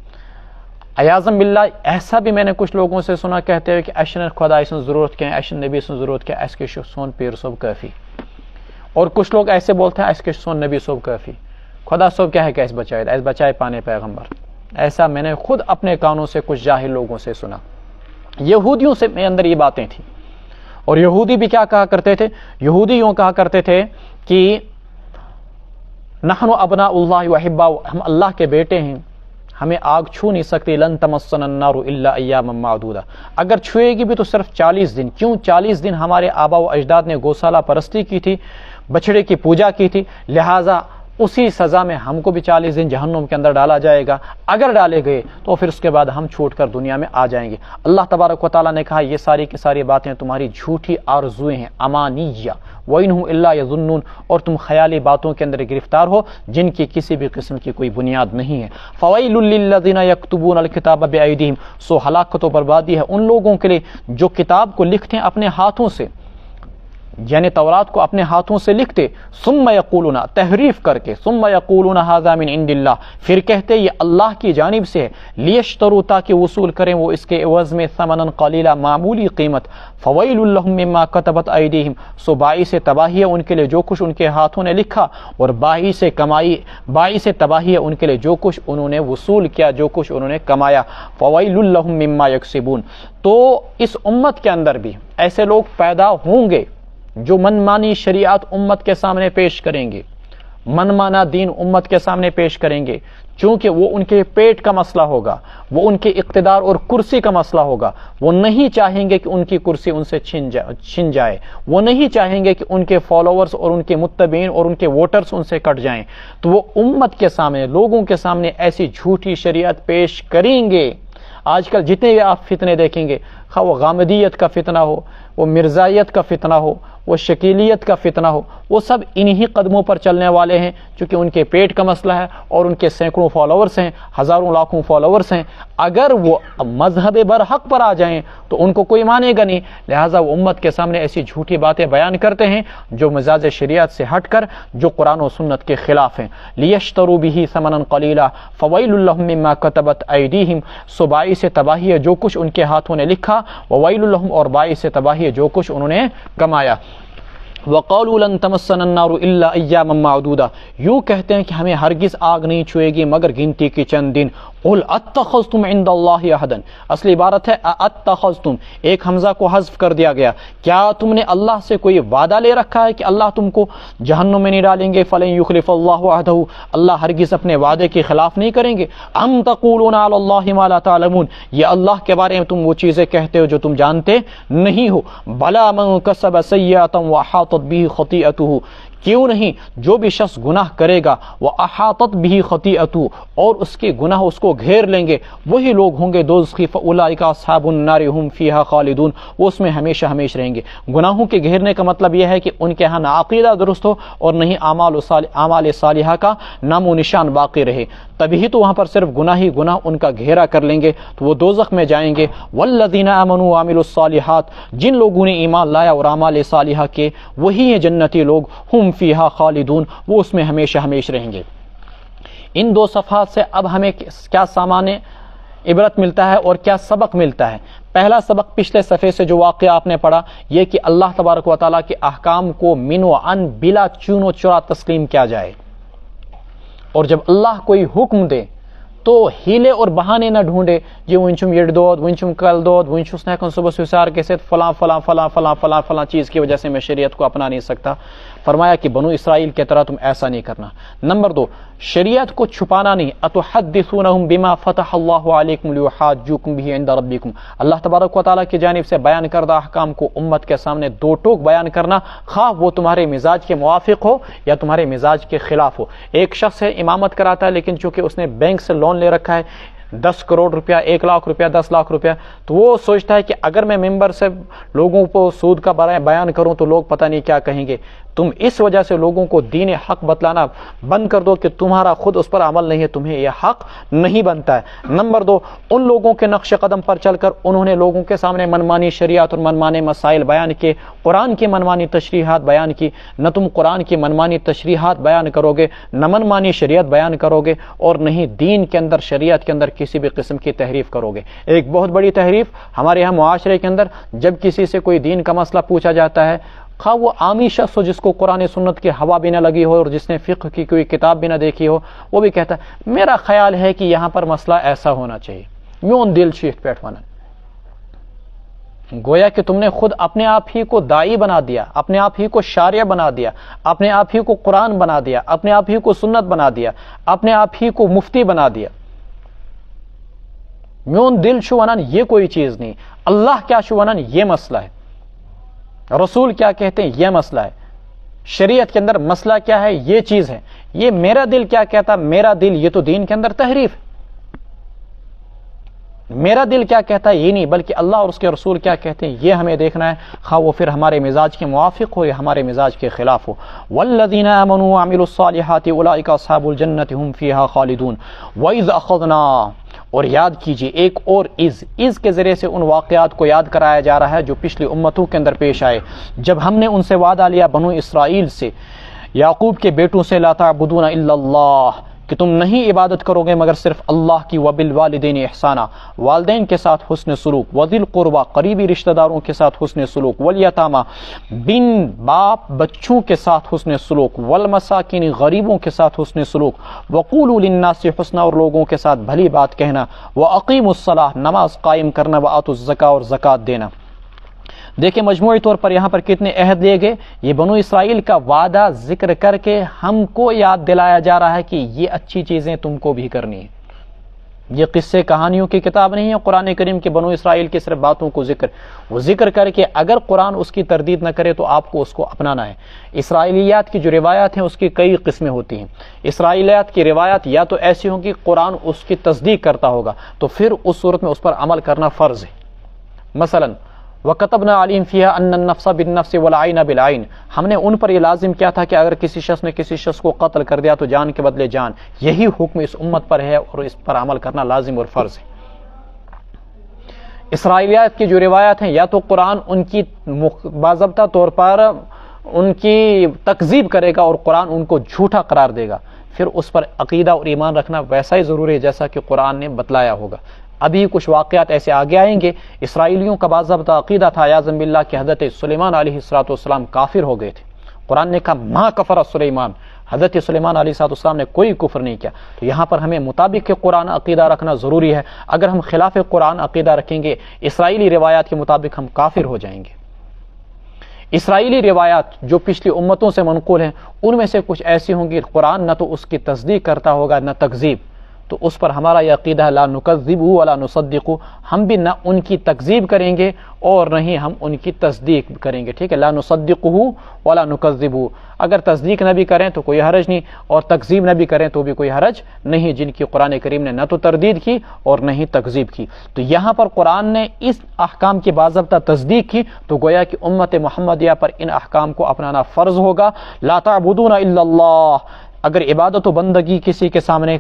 اعاذم باللہ ایسا بھی میں نے کچھ لوگوں سے سنا کہتے ہوئے کہ اس نے خدا سن ضرورت کیا، اس نبی سن ضرورت کیا، اس کے سون پیر صوب کافی۔ اور کچھ لوگ ایسے بولتے ہیں اس کے سون نبی صوب کافی، خدا صوب کیا ہے کہ اس بچائے، اس بچائے پانے پیغمبر۔ ایسا میں نے خود اپنے کانوں سے کچھ جاہل لوگوں سے سنا۔ یہودیوں سے میں اندر یہ باتیں تھیں، اور یہودی بھی کیا کہا کرتے تھے؟ یہودی یوں کہا کرتے تھے کہ نحن ابناء اللہ واحباء، ہم اللہ کے بیٹے ہیں، ہمیں آگ چھو نہیں سکتی، لن تمسنا النار الا ایاما معدودہ، اگر چھوئے گی بھی تو صرف 40 دن۔ کیوں 40 دن؟ ہمارے آبا و اجداد نے گوسالہ پرستی کی تھی، بچڑے کی پوجا کی تھی، لہٰذا اسی سزا میں ہم کو بھی 40 دن جہنم کے اندر ڈالا جائے گا۔ اگر ڈالے گئے تو پھر اس کے بعد ہم چھوٹ کر دنیا میں آ جائیں گے۔ اللہ تبارک و تعالیٰ نے کہا یہ ساری کی ساری باتیں تمہاری جھوٹی آرزویں ہیں، امانیہ وَإِنْهُمْ إِلَّا يَظُنُّونَ، اور تم خیالی باتوں کے اندر گرفتار ہو جن کی کسی بھی قسم کی کوئی بنیاد نہیں ہے۔ فَوَيْلٌ لِّلَّذِينَ يَكْتُبُونَ الْكِتَابَ بِأَيْدِيهِمْ، سو ہلاکت و بربادی ہے ان لوگوں کے لیے جو کتاب کو لکھتے ہیں اپنے ہاتھوں سے، یعنی تورات کو اپنے ہاتھوں سے لکھتے، ثم یقولون، تحریف کر کے، ثم یقولون ھذا من عند اللہ، پھر کہتے یہ اللہ کی جانب سے ہے، لیشتروا، تاکہ وصول کریں وہ اس کے عوض میں ثمنا قلیلا، معمولی قیمت، فویل لہم مما کتبت ایدیہم، سو باعث تباہی ہے ان کے لیے جو کچھ ان کے ہاتھوں نے لکھا، اور باعث تباہی ہے ان کے لیے جو کچھ انہوں نے وصول کیا، جو کچھ انہوں نے کمایا، فویل لہم مما یکسبون۔ تو اس امت کے اندر بھی ایسے لوگ پیدا ہوں گے جو من مانی شریعت امت کے سامنے پیش کریں گے، من مانا دین امت کے سامنے پیش کریں گے، چونکہ وہ ان کے پیٹ کا مسئلہ ہوگا، وہ ان کے اقتدار اور کرسی کا مسئلہ ہوگا، وہ نہیں چاہیں گے کہ ان کی کرسی ان سے چھن جائے، وہ نہیں چاہیں گے کہ ان کے فالوورز اور ان کے متبعین اور ان کے ووٹرز ان سے کٹ جائیں، تو وہ امت کے سامنے، لوگوں کے سامنے ایسی جھوٹی شریعت پیش کریں گے۔ آج کل جتنے بھی آپ فتنے دیکھیں گے، خواہ وہ غامدیت کا فتنہ ہو، وہ مرزائیت کا فتنہ ہو، وہ شکیلیت کا فتنہ ہو، وہ سب انہی قدموں پر چلنے والے ہیں، چونکہ ان کے پیٹ کا مسئلہ ہے اور ان کے سینکڑوں فالوورز ہیں، ہزاروں لاکھوں فالوورز ہیں۔ اگر وہ مذہب برحق پر آ جائیں تو ان کو کوئی مانے گا نہیں، لہٰذا وہ امت کے سامنے ایسی جھوٹی باتیں بیان کرتے ہیں جو مزاج شریعت سے ہٹ کر، جو قرآن و سنت کے خلاف ہیں۔ لیشتروا بہ ثمنا قلیلا فویل لہم مما کتبت ایدیہم، سو باعث تباہی ہے جو کچھ ان کے ہاتھوں نے لکھا، وویل لہم، اور باعث تباہی ہے جو کچھ انہوں نے کمایا۔ وَقَالُوا لَن تَمَسَّنَا النَّارُ إِلَّا أَيَّامًا مَّعْدُودَةً، یوں کہتے ہیں کہ ہمیں ہرگز آگ نہیں چھوئے گی مگر گنتی کی چند دن۔ قُلْ أَتَّخَذْتُمْ عِندَ اللَّهِ عَهْدًا، اصلی عبارت ہے أَتَّخَذْتُمْ، ایک حمزہ کو حذف کر دیا گیا، کیا تم نے اللہ سے کوئی وعدہ لے رکھا ہے کہ اللہ تم کو جہنم میں نہیں ڈالیں گے؟ فَلَن يُخْلِفَ اللَّهُ عَهْدَهُ، اللہ ہرگز اپنے وعدے کے خلاف نہیں کریں گے۔ أَمْ تَقُولُونَ عَلَى اللَّهِ مَا لَا تَعْلَمُونَ، یہ اللہ کے بارے میں تم وہ چیزیں کہتے ہو جو تم جانتے نہیں ہو۔ بَلَا مَن كَسَبَ سَيِّئَةً وَأَحَاطَتْ بِهِ خطیئتہ، کیوں نہیں جو بھی شخص گناہ کرے گا، وہ احاطت بھی خطیئتہ، اور اس کے گناہ اس کو گھیر لیں گے، وہی لوگ ہوں گے دوزخی، فاولئک اصحاب النار هم فیہا خالدون، وہ اس میں ہمیشہ ہمیشہ رہیں گے۔ گناہوں کے گھیرنے کا مطلب یہ ہے کہ ان کے ہاں نہ عقیدہ درست ہو اور نہ ہی اعمال صالحہ کا نام و نشان باقی رہے، تبھی تو وہاں پر صرف گناہ ہی گناہ ان کا گھیرا کر لیں گے، تو وہ دوزخ میں جائیں گے۔ والذین آمنوا وعملوا الصالحات، جن لوگوں نے ایمان لایا اور اعمال صالحہ کے، وہی ہیں جنتی لوگ، ہم فیہا خالدون، وہ اس میں ہمیشہ ہمیشہ رہیں گے۔ ان دو صفحات سے اب ہمیں کیا سامان عبرت ملتا ہے اور کیا سبق ملتا ہے؟ پہلا سبق پچھلے صفحے سے جو واقعہ آپ نے پڑھا، یہ کہ اللہ تبارک و تعالیٰ کے احکام کو من و عن بلا چون و چرا تسلیم کیا جائے، اور جب اللہ کوئی حکم دے تو ہیلے اور بہانے نہ ڈھونڈے، جی ونچم یڈ دود، ونچم کل دود، ونچس نہ صبح سسار کے ساتھ فلاں فلاں فلاں فلاں فلاں فلاں چیز کی وجہ سے میں شریعت کو اپنا نہیں سکتا۔ فرمایا کہ بنو اسرائیل کی طرح تم ایسا نہیں کرنا۔ نمبر 2، شریعت کو چھپانا نہیں، اتحدثونہم بما فتح اللہ علیکم لیحاجوکم بہ عند ربکم، اللہ تبارک و تعالیٰ کی جانب سے بیان کردہ احکام کو امت کے سامنے دو ٹوک بیان کرنا، خواہ وہ تمہارے مزاج کے موافق ہو یا تمہارے مزاج کے خلاف ہو۔ ایک شخص ہے امامت کراتا ہے، لیکن چونکہ اس نے بینک سے لون لے رکھا ہے، 10 کروڑ روپیہ، 1 لاکھ روپیہ، 10 لاکھ روپیہ، تو وہ سوچتا ہے کہ اگر میں ممبر سے لوگوں کو سود کا بیان کروں تو لوگ پتہ نہیں کیا کہیں گے۔ تم اس وجہ سے لوگوں کو دین حق بتلانا بند کر دو کہ تمہارا خود اس پر عمل نہیں ہے، تمہیں یہ حق نہیں بنتا ہے۔ نمبر 2، ان لوگوں کے نقش قدم پر چل کر انہوں نے لوگوں کے سامنے منمانی شریعت اور منمانے مسائل بیان کیے، قرآن کی منمانی تشریحات بیان کی۔ نہ تم قرآن کی منمانی تشریحات بیان کرو گے، نہ منمانی شریعت بیان کرو گے، اور نہ ہی دین کے اندر، شریعت کے اندر کسی بھی قسم کی تحریف کرو گے۔ ایک بہت بڑی تحریف ہمارے یہاں معاشرے کے اندر، جب کسی سے کوئی دین کا مسئلہ پوچھا جاتا ہے، خواہ وہ عامی شخص ہو جس کو قرآن سنت کی ہوا بھی نہ لگی ہو اور جس نے فقہ کی کوئی کتاب بھی نہ دیکھی ہو، وہ بھی کہتا ہے میرا خیال ہے کہ یہاں پر مسئلہ ایسا ہونا چاہیے، میون دل چیت پیٹ وانا۔ گویا کہ تم نے خود اپنے آپ ہی کو داعی بنا دیا، اپنے آپ ہی کو شارع بنا دیا، اپنے آپ ہی کو قرآن بنا دیا، اپنے آپ ہی کو سنت بنا دیا، اپنے آپ ہی کو مفتی بنا دیا۔ میون دل شو ونان یہ کوئی چیز نہیں، اللہ کیا شو ونان یہ مسئلہ ہے، رسول کیا کہتے ہیں یہ مسئلہ ہے، شریعت کے اندر مسئلہ کیا ہے یہ چیز ہے، یہ میرا دل کیا کہتا، میرا دل یہ تو دین کے اندر تحریف ہے، میرا دل کیا کہتا ہے یہ نہیں، بلکہ اللہ اور اس کے رسول کیا کہتے ہیں یہ ہمیں دیکھنا ہے، خواہ وہ پھر ہمارے مزاج کے موافق ہو یا ہمارے مزاج کے خلاف ہو۔ والذین آمنوا وعملوا الصالحات اولئک اصحاب الجنۃ هم فیہا خالدون وَإِذْ أَخَذْنَا، اور یاد کیجئے ایک اور از کے ذریعے سے ان واقعات کو یاد کرایا جا رہا ہے جو پچھلی امتوں کے اندر پیش آئے، جب ہم نے ان سے وعدہ لیا بنو اسرائیل سے، یعقوب کے بیٹوں سے، لا تعبدون الا اللہ، کہ تم نہیں عبادت کرو گے مگر صرف اللہ کی، وبالوالدین احسانا، والدین کے ساتھ حسن سلوک، وذی القربى، قریبی رشتہ داروں کے ساتھ حسن سلوک، والیتامی، بن باپ بچوں کے ساتھ حسن سلوک، والمساکین، غریبوں کے ساتھ حسن سلوک، وقولوا للناس حسنا، اور لوگوں کے ساتھ بھلی بات کہنا، واقیموا الصلاۃ، نماز قائم کرنا، وآتوا الزکاۃ، اور زکوٰۃ دینا۔ دیکھیں مجموعی طور پر یہاں پر کتنے عہد لیے گئے، یہ بنو اسرائیل کا وعدہ ذکر کر کے ہم کو یاد دلایا جا رہا ہے کہ یہ اچھی چیزیں تم کو بھی کرنی ہیں۔ یہ قصے کہانیوں کی کتاب نہیں ہے قرآن کریم کے بنو اسرائیل کی صرف باتوں کو وہ ذکر کر کے اگر قرآن اس کی تردید نہ کرے تو آپ کو اس کو اپنانا ہے۔ اسرائیلیات کی جو روایات ہیں اس کی کئی قسمیں ہوتی ہیں۔ اسرائیلیات کی روایات یا تو ایسی ہوں کہ قرآن اس کی تصدیق کرتا ہوگا تو پھر اس صورت میں اس پر عمل کرنا فرض ہے۔ مثلاً وَكَتَبْنَا عَلَيْهِمْ فِيهَا أَنَّ النَّفْسَ بِالنَّفْسِ وَالْعَيْنَ بِالْعَيْنِ، ہم نے ان پر یہ لازم کیا تھا کہ اگر کسی شخص نے کسی شخص کو قتل کر دیا تو جان کے بدلے جان، یہی حکم اس امت پر ہے اور اس پر عمل کرنا لازم اور فرض ہے۔ اسرائیلیات کی جو روایات ہیں یا تو قرآن ان کی باضابطہ طور پر ان کی تکذیب کرے گا اور قرآن ان کو جھوٹا قرار دے گا، پھر اس پر عقیدہ اور ایمان رکھنا ویسا ہی ضروری ہے جیسا کہ قرآن نے بتلایا ہوگا۔ ابھی کچھ واقعات ایسے آگے آئیں گے۔ اسرائیلیوں کا باضابطہ عقیدہ تھا اعوذ باللہ کہ حضرت سلیمان علیہ السلام کافر ہو گئے تھے۔ قرآن نے کہا ما کفر سلیمان، حضرت سلیمان علیہ السلام نے کوئی کفر نہیں کیا۔ تو یہاں پر ہمیں مطابق قرآن عقیدہ رکھنا ضروری ہے، اگر ہم خلاف قرآن عقیدہ رکھیں گے اسرائیلی روایات کے مطابق ہم کافر ہو جائیں گے۔ اسرائیلی روایات جو پچھلی امتوں سے منقول ہیں ان میں سے کچھ ایسی ہوں گی قرآن نہ تو اس کی تصدیق کرتا ہوگا نہ تکذیب، تو اس پر ہمارا یہ عقیدہ ہے لا نکذبہ ولا نصدقہ، ہم بھی نہ ان کی تکذیب کریں گے اور نہ ہی ہم ان کی تصدیق کریں گے، ٹھیک ہے، لا نصدقہ ولا نکذبہ، اگر تصدیق نہ بھی کریں تو کوئی حرج نہیں اور تکذیب نہ بھی کریں تو بھی کوئی حرج نہیں، جن کی قرآن کریم نے نہ تو تردید کی اور نہ ہی تکذیب کی۔ تو یہاں پر قرآن نے اس احکام کی باضابطہ تصدیق کی تو گویا کہ امت محمدیہ پر ان احکام کو اپنانا فرض ہوگا۔ لا تعبدون الا اللہ، اگر عبادت و بندگی کسی کے سامنے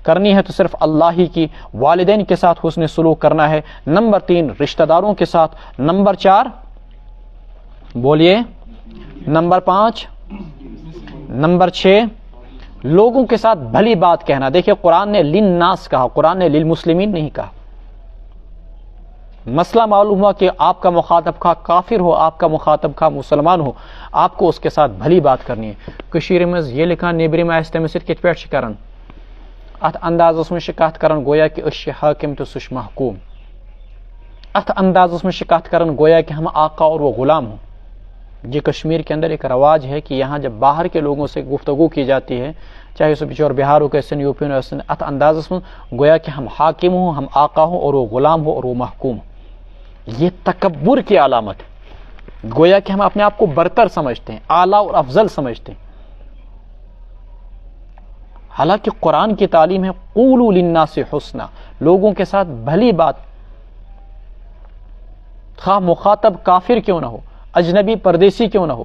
کرنی ہے تو صرف اللہ ہی کی، والدین کے ساتھ حسن سلوک کرنا ہے، نمبر 3 رشتہ داروں کے ساتھ، نمبر 4 بولیے، نمبر 5، نمبر 6 لوگوں کے ساتھ بھلی بات کہنا۔ دیکھیں قرآن نے للناس کہا، قرآن نے للمسلمین نہیں کہا۔ مسئلہ معلوم ہوا کہ آپ کا مخاطب کا کافر ہو، آپ کا مخاطب کا مسلمان ہو، آپ کو اس کے ساتھ بھلی بات کرنی ہے۔ کشیر میں یہ لکھا نیبری میں آہستہ مسجد کت پیٹ کرن ات اندازس میں شکایت کرن گویا کہ اش حاکم تو سش محکوم، ات اندازس میں شکایت کرن گویا کہ ہم آقا اور وہ غلام ہوں۔ یہ کشمیر کے اندر ایک رواج ہے کہ یہاں جب باہر کے لوگوں سے گفتگو کی جاتی ہے، چاہے اسے پیچھے اور بہار ہو کیسے یو پی میں، ات اندازس میں گویا کہ ہم حاکم ہوں، ہم آقا ہوں اور وہ غلام ہو اور وہ محکوم ہو۔ یہ تکبر کی علامت ہے، گویا کہ ہم اپنے آپ کو برتر سمجھتے ہیں، اعلیٰ اور افضل سمجھتے ہیں، حالانکہ قرآن کی تعلیم ہے قولوا للناس حسنا، لوگوں کے ساتھ بھلی بات، خواہ مخاطب کافر کیوں نہ ہو، اجنبی پردیسی کیوں نہ ہو،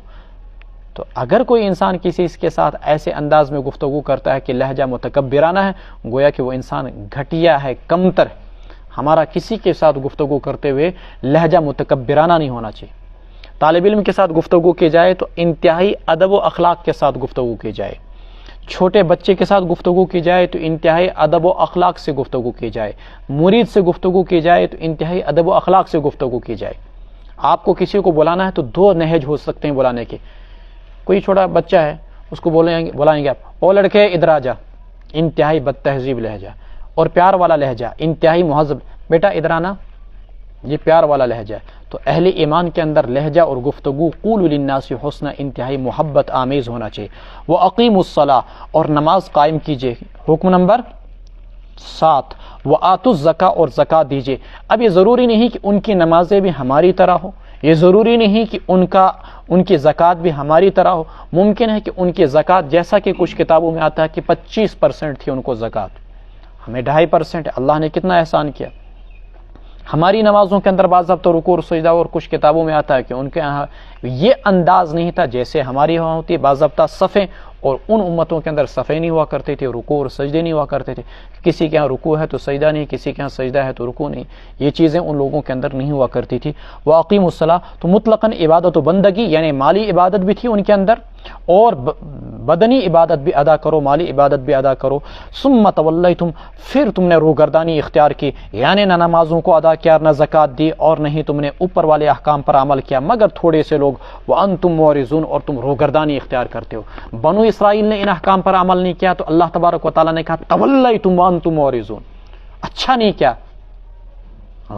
تو اگر کوئی انسان کسی کے ساتھ ایسے انداز میں گفتگو کرتا ہے کہ لہجہ متکبرانہ ہے، گویا کہ وہ انسان گھٹیا ہے، کمتر ہے۔ ہمارا کسی کے ساتھ گفتگو کرتے ہوئے لہجہ متکبرانہ نہیں ہونا چاہیے۔ طالب علم کے ساتھ گفتگو کی جائے تو انتہائی ادب و اخلاق کے ساتھ گفتگو کی جائے، چھوٹے بچے کے ساتھ گفتگو کی جائے تو انتہائی ادب و اخلاق سے گفتگو کی جائے، مرید سے گفتگو کی جائے تو انتہائی ادب و اخلاق سے گفتگو کی جائے۔ آپ کو کسی کو بلانا ہے تو دو نہج ہو سکتے ہیں بلانے کے۔ کوئی چھوٹا بچہ ہے، اس کو بلائیں گے آپ، او لڑکے ادھر آ جا، انتہائی بد تہذیب لہجہ، اور پیار والا لہجہ انتہائی مہذب، بیٹا ادھر آنا، یہ پیار والا لہجہ ہے۔ تو اہل ایمان کے اندر لہجہ اور گفتگو قولوا للناس حسنا انتہائی محبت آمیز ہونا چاہیے۔ وَأَقِیمُوا الصَّلَاةَ، اور نماز قائم کیجیے۔ حکم نمبر 7، وَآتُوا الزَّکَاةَ، اور زکوٰۃ دیجیے۔ اب یہ ضروری نہیں کہ ان کی نمازیں بھی ہماری طرح ہو، یہ ضروری نہیں کہ ان کی زکوٰۃ بھی ہماری طرح ہو۔ ممکن ہے کہ ان کی زکوٰۃ، جیسا کہ کچھ کتابوں میں آتا ہے کہ 25% تھی ان کو زکوٰۃ، ہمیں 2.5% ہے۔ اللہ نے کتنا احسان کیا۔ ہماری نمازوں کے اندر باضابطہ رکوع اور سجدہ، اور کچھ کتابوں میں آتا ہے کہ ان کے یہاں یہ انداز نہیں تھا جیسے ہماری یہاں ہوتی ہے، باضابطہ صفیں، اور ان امتوں کے اندر صفیں نہیں ہوا کرتے تھے، رکوع اور سجدے نہیں ہوا کرتے تھے۔ کسی کے یہاں رکوع ہے تو سجدہ نہیں، کسی کے یہاں سجدہ ہے تو رکوع نہیں، یہ چیزیں ان لوگوں کے اندر نہیں ہوا کرتی تھی۔ وَأَقِیمُوا الصَّلَاةَ، تو مطلقاً عبادت و بندگی، یعنی مالی عبادت بھی تھی ان کے اندر، اور بدنی عبادت بھی ادا کرو، مالی عبادت بھی ادا کرو۔ ثُمَّ تَوَلَّیْتُمْ، پھر تم نے روگردانی اختیار کی، یعنی نہ نمازوں کو ادا کیا، نہ زکوٰۃ دی، اور نہ ہی تم نے اوپر والے احکام پر عمل کیا، مگر تھوڑے سے لوگ، وَأَنْتُمْ مُعْرِضُونَ، اور تم روگردانی اختیار کرتے ہو۔ بنو اسرائیل نے ان احکام پر عمل نہیں کیا تو اللہ تبارک و تعالیٰ نے کہا تَوَلَّیْتُمْ وَأَنْتُمْ مُعْرِضُونَ، اچھا نہیں کیا،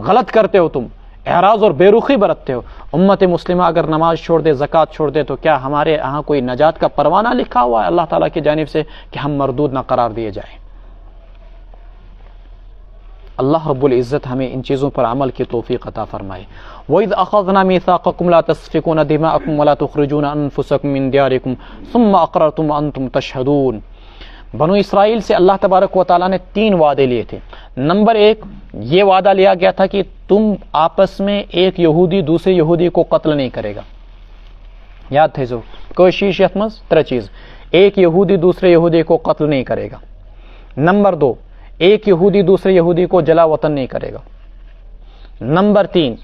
غلط کرتے ہو، تم اعراض اور بے رخی برتتے ہو۔ امت مسلمہ اگر نماز چھوڑ دے، زکوٰۃ چھوڑ دے، تو کیا ہمارے یہاں کوئی نجات کا پروانہ لکھا ہوا ہے اللہ تعالیٰ کی جانب سے کہ ہم مردود نہ قرار دیے جائیں؟ اللہ رب العزت ہمیں ان چیزوں پر عمل کی توفیق عطا فرمائے۔ وَإِذْ أَخَذْنَا مِيثَاقَكُمْ لَا تَسْفِكُونَ دِمَاءَكُمْ وَلَا تُخْرِجُونَ أَنفُسَكُم مِّن دِيَارِكُمْ ثُمَّ أَقْرَرْتُمْ وَأَنْتُمْ تَشْهَدُونَ۔ بنو اسرائیل سے اللہ تبارک و تعالیٰ نے 3 وعدے لیے تھے۔ نمبر 1، یہ وعدہ لیا گیا تھا کہ تم آپس میں ایک یہودی دوسرے یہودی کو قتل نہیں کرے گا، یاد تھے جو کوشش یتمز 3 چیز، ایک یہودی دوسرے یہودی کو قتل نہیں کرے گا۔ نمبر 2، ایک یہودی دوسرے یہودی کو جلا وطن نہیں کرے گا۔ نمبر 3،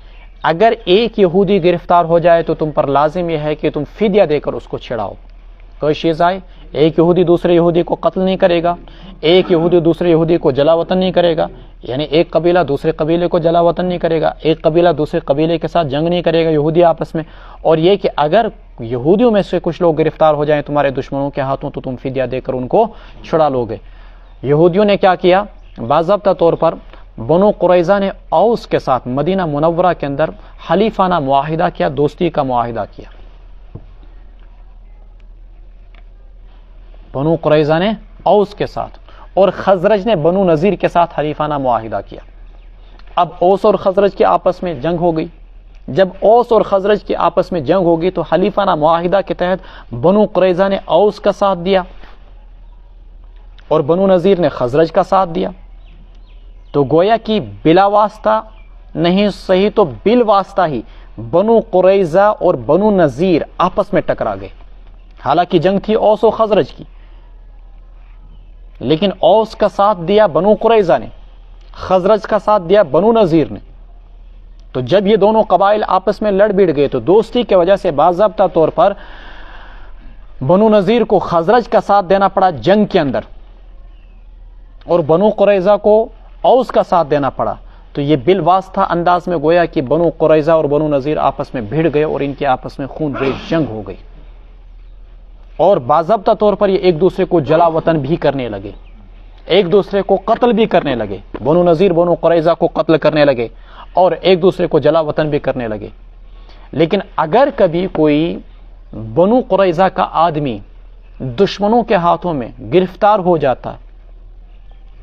اگر ایک یہودی گرفتار ہو جائے تو تم پر لازم یہ ہے کہ تم فدیہ دے کر اس کو چھڑاؤ۔ کوئی چیز آئے، ایک یہودی دوسرے یہودی کو قتل نہیں کرے گا، ایک یہودی دوسرے یہودی کو جلا وطن نہیں کرے گا، یعنی ایک قبیلہ دوسرے قبیلے کو جلا وطن نہیں کرے گا، ایک قبیلہ دوسرے قبیلے کے ساتھ جنگ نہیں کرے گا یہودی آپس میں، اور یہ کہ اگر یہودیوں میں سے کچھ لوگ گرفتار ہو جائیں تمہارے دشمنوں کے ہاتھوں تو تم فدیہ دے کر ان کو چھڑا لو گے۔ یہودیوں نے کیا کیا؟ باضابطہ طور پر بنو قریظہ نے اوس کے ساتھ مدینہ منورہ کے اندر حلیفانہ معاہدہ کیا، دوستی کا معاہدہ کیا۔ بنو قریظہ نے اوس کے ساتھ، اور خزرج نے بنو نذیر کے ساتھ حلیفانہ معاہدہ کیا۔ اب اوس اور خزرج کے آپس میں جنگ ہو گئی۔ جب اوس اور خزرج کے آپس میں جنگ ہوگی تو حلیفانہ معاہدہ کے تحت بنو قریظہ نے اوس کا ساتھ دیا اور بنو نذیر نے خزرج کا ساتھ دیا۔ تو گویا کہ بلا واسطہ نہیں صحیح تو بالواسطہ ہی بنو قریظہ اور بنو نذیر آپس میں ٹکرا گئے۔ حالانکہ جنگ تھی اوس و خزرج کی، لیکن اوس کا ساتھ دیا بنو قریظہ نے، خزرج کا ساتھ دیا بنو نذیر نے۔ تو جب یہ دونوں قبائل آپس میں لڑ بھڑ گئے تو دوستی کی وجہ سے باضابطہ طور پر بنو نذیر کو خزرج کا ساتھ دینا پڑا جنگ کے اندر، اور بنو قریظہ کو اوس کا ساتھ دینا پڑا۔ تو یہ بالواسطہ انداز میں گویا کہ بنو قریظہ اور بنو نذیر آپس میں بھڑ گئے اور ان کے آپس میں خون ریز جنگ ہو گئی، اور باضابطہ طور پر یہ ایک دوسرے کو جلا وطن بھی کرنے لگے، ایک دوسرے کو قتل بھی کرنے لگے۔ بنو نذیر بنو قریظہ کو قتل کرنے لگے اور ایک دوسرے کو جلا وطن بھی کرنے لگے۔ لیکن اگر کبھی کوئی بنو قریظہ کا آدمی دشمنوں کے ہاتھوں میں گرفتار ہو جاتا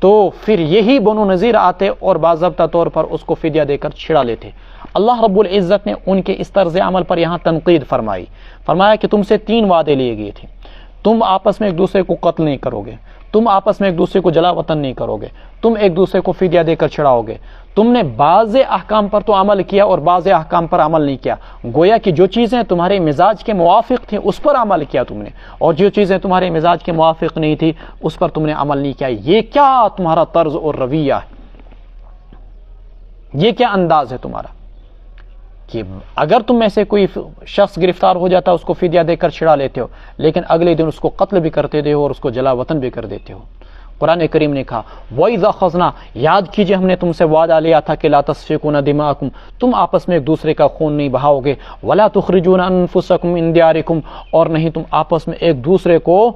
تو پھر یہی بنو نذیر آتے اور باضابطہ طور پر اس کو فدیہ دے کر چھڑا لیتے۔ اللہ رب العزت نے ان کے اس طرز عمل پر یہاں تنقید فرمایا کہ تم سے 3 وعدے لیے گئے تھے، تم آپس میں ایک دوسرے کو قتل نہیں کرو گے، تم آپس میں ایک دوسرے کو جلا وطن نہیں کرو گے، تم ایک دوسرے کو فدیہ دے کر چھڑاؤ گے، تم نے بعض احکام پر تو عمل کیا اور بعض احکام پر عمل نہیں کیا، گویا کہ جو چیزیں تمہارے مزاج کے موافق تھیں اس پر عمل کیا تم نے، اور جو چیزیں تمہارے مزاج کے موافق نہیں تھی اس پر تم نے عمل نہیں کیا۔ یہ کیا تمہارا طرز اور رویہ ہے، یہ کیا انداز ہے تمہارا کہ اگر تم میں سے کوئی شخص گرفتار ہو جاتا اس کو فدیہ دے کر چھڑا لیتے ہو، لیکن اگلے دن اس کو قتل بھی کرتے ہو اور اس کو جلا وطن بھی کر دیتے ہو۔ قرآن کریم نے کہا وَإِذَا أَخَذْنَا، یاد کیجئے ہم نے تم سے وعدہ لیا تھا کہ لَا تَسْفِكُونَ دِمَاءَكُمْ، تم آپس میں ایک دوسرے کا خون نہیں بہاؤ گے، وَلَا تُخْرِجُونَ أَنفُسَكُمْ مِنْ دِيَارِكُمْ، اور نہیں تم آپس میں ایک دوسرے کو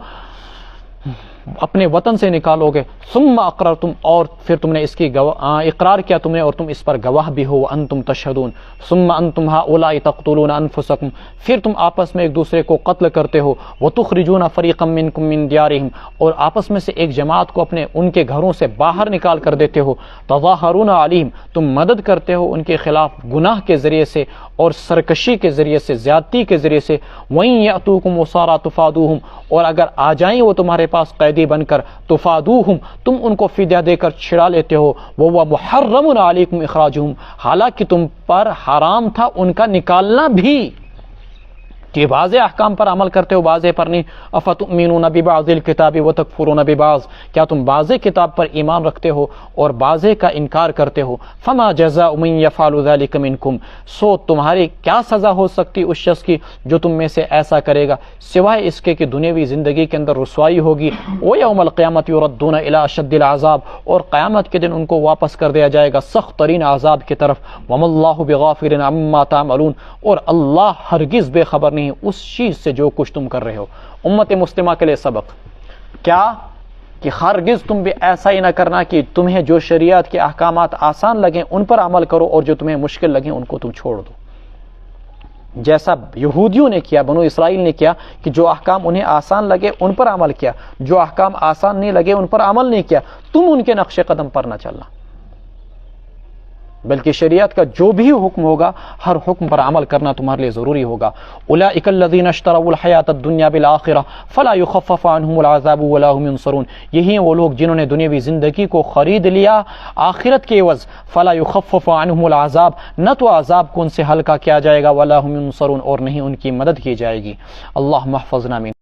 اپنے وطن سے نکالو گے، ثم اقررتم، اور پھر تم نے اس کی اقرار کیا تم نے اور تم اس پر گواہ بھی ہو، وانتم تشہدون، ثم انتم هؤلاء تقتلون انفسکم، پھر تم آپس میں ایک دوسرے کو قتل کرتے ہو، وتخرجون فریقا منکم من دیارہم، اور آپس میں سے ایک جماعت کو اپنے ان کے گھروں سے باہر نکال کر دیتے ہو، تظاہرون علیہم، تم مدد کرتے ہو ان کے خلاف گناہ کے ذریعے سے اور سرکشی کے ذریعے سے، زیادتی کے ذریعے سے، وَإِن يَأْتُوكُمْ أُسَارَىٰ تُفَادُوهُمْ، اور اگر آ جائیں وہ تمہارے پاس قیدی بن کر، تفادوہم، تم ان کو فدیہ دے کر چھڑا لیتے ہو، وَهُوَ مُحَرَّمٌ عَلَيْكُمْ إِخْرَاجُهُمْ، حالانکہ تم پر حرام تھا ان کا نکالنا بھی، کہ بعض احکام پر عمل کرتے ہو بعض پر نہیں۔ افتؤمنون ببعض الکتاب وتکفرون ببعض، کیا تم بعض کتاب پر ایمان رکھتے ہو اور بعض کا انکار کرتے ہو؟ فما جزاء من يفعل ذلك منکم، سو تمہاری کیا سزا ہو سکتی اس شخص کی جو تم میں سے ایسا کرے گا، سوائے اس کے کہ دنیاوی زندگی کے اندر رسوائی ہوگی، ویوم القیامت یردون الی اشد العذاب، اور قیامت کے دن ان کو واپس کر دیا جائے گا سخت ترین عذاب کی طرف، وما اللہ بغافل عما تعملون، اور اللہ ہرگز بے خبر نہیں اس چیز سے جو کچھ تم کر رہے ہو۔ امت مسلمہ کے لیے سبق کیا کہ ہرگز تم بھی ایسا ہی نہ کرنا کہ تمہیں جو شریعت کے احکامات آسان لگیں ان پر عمل کرو اور جو تمہیں مشکل لگیں ان کو تم چھوڑ دو، جیسا یہودیوں نے کیا، بنو اسرائیل نے کیا کہ جو احکام انہیں آسان لگے ان پر عمل کیا، جو احکام آسان نہیں لگے ان پر عمل نہیں کیا۔ تم ان کے نقش قدم پر نہ چلنا، بلکہ شریعت کا جو بھی حکم ہوگا ہر حکم پر عمل کرنا تمہارے لیے ضروری ہوگا۔ اولئک الذین اشتروا الحیاۃ الدنیا بالآخرہ فلا یخفف عنہم العذاب ولا هم ینصرون، یہی ہیں وہ لوگ جنہوں نے دنیاوی زندگی کو خرید لیا آخرت کے عوض، فلا یخفف عنہم العذاب، نہ تو عذاب کو ان سے ہلکا کیا جائے گا، ولا هم ینصرون، اور نہیں ان کی مدد کی جائے گی۔ اللہم احفظنا من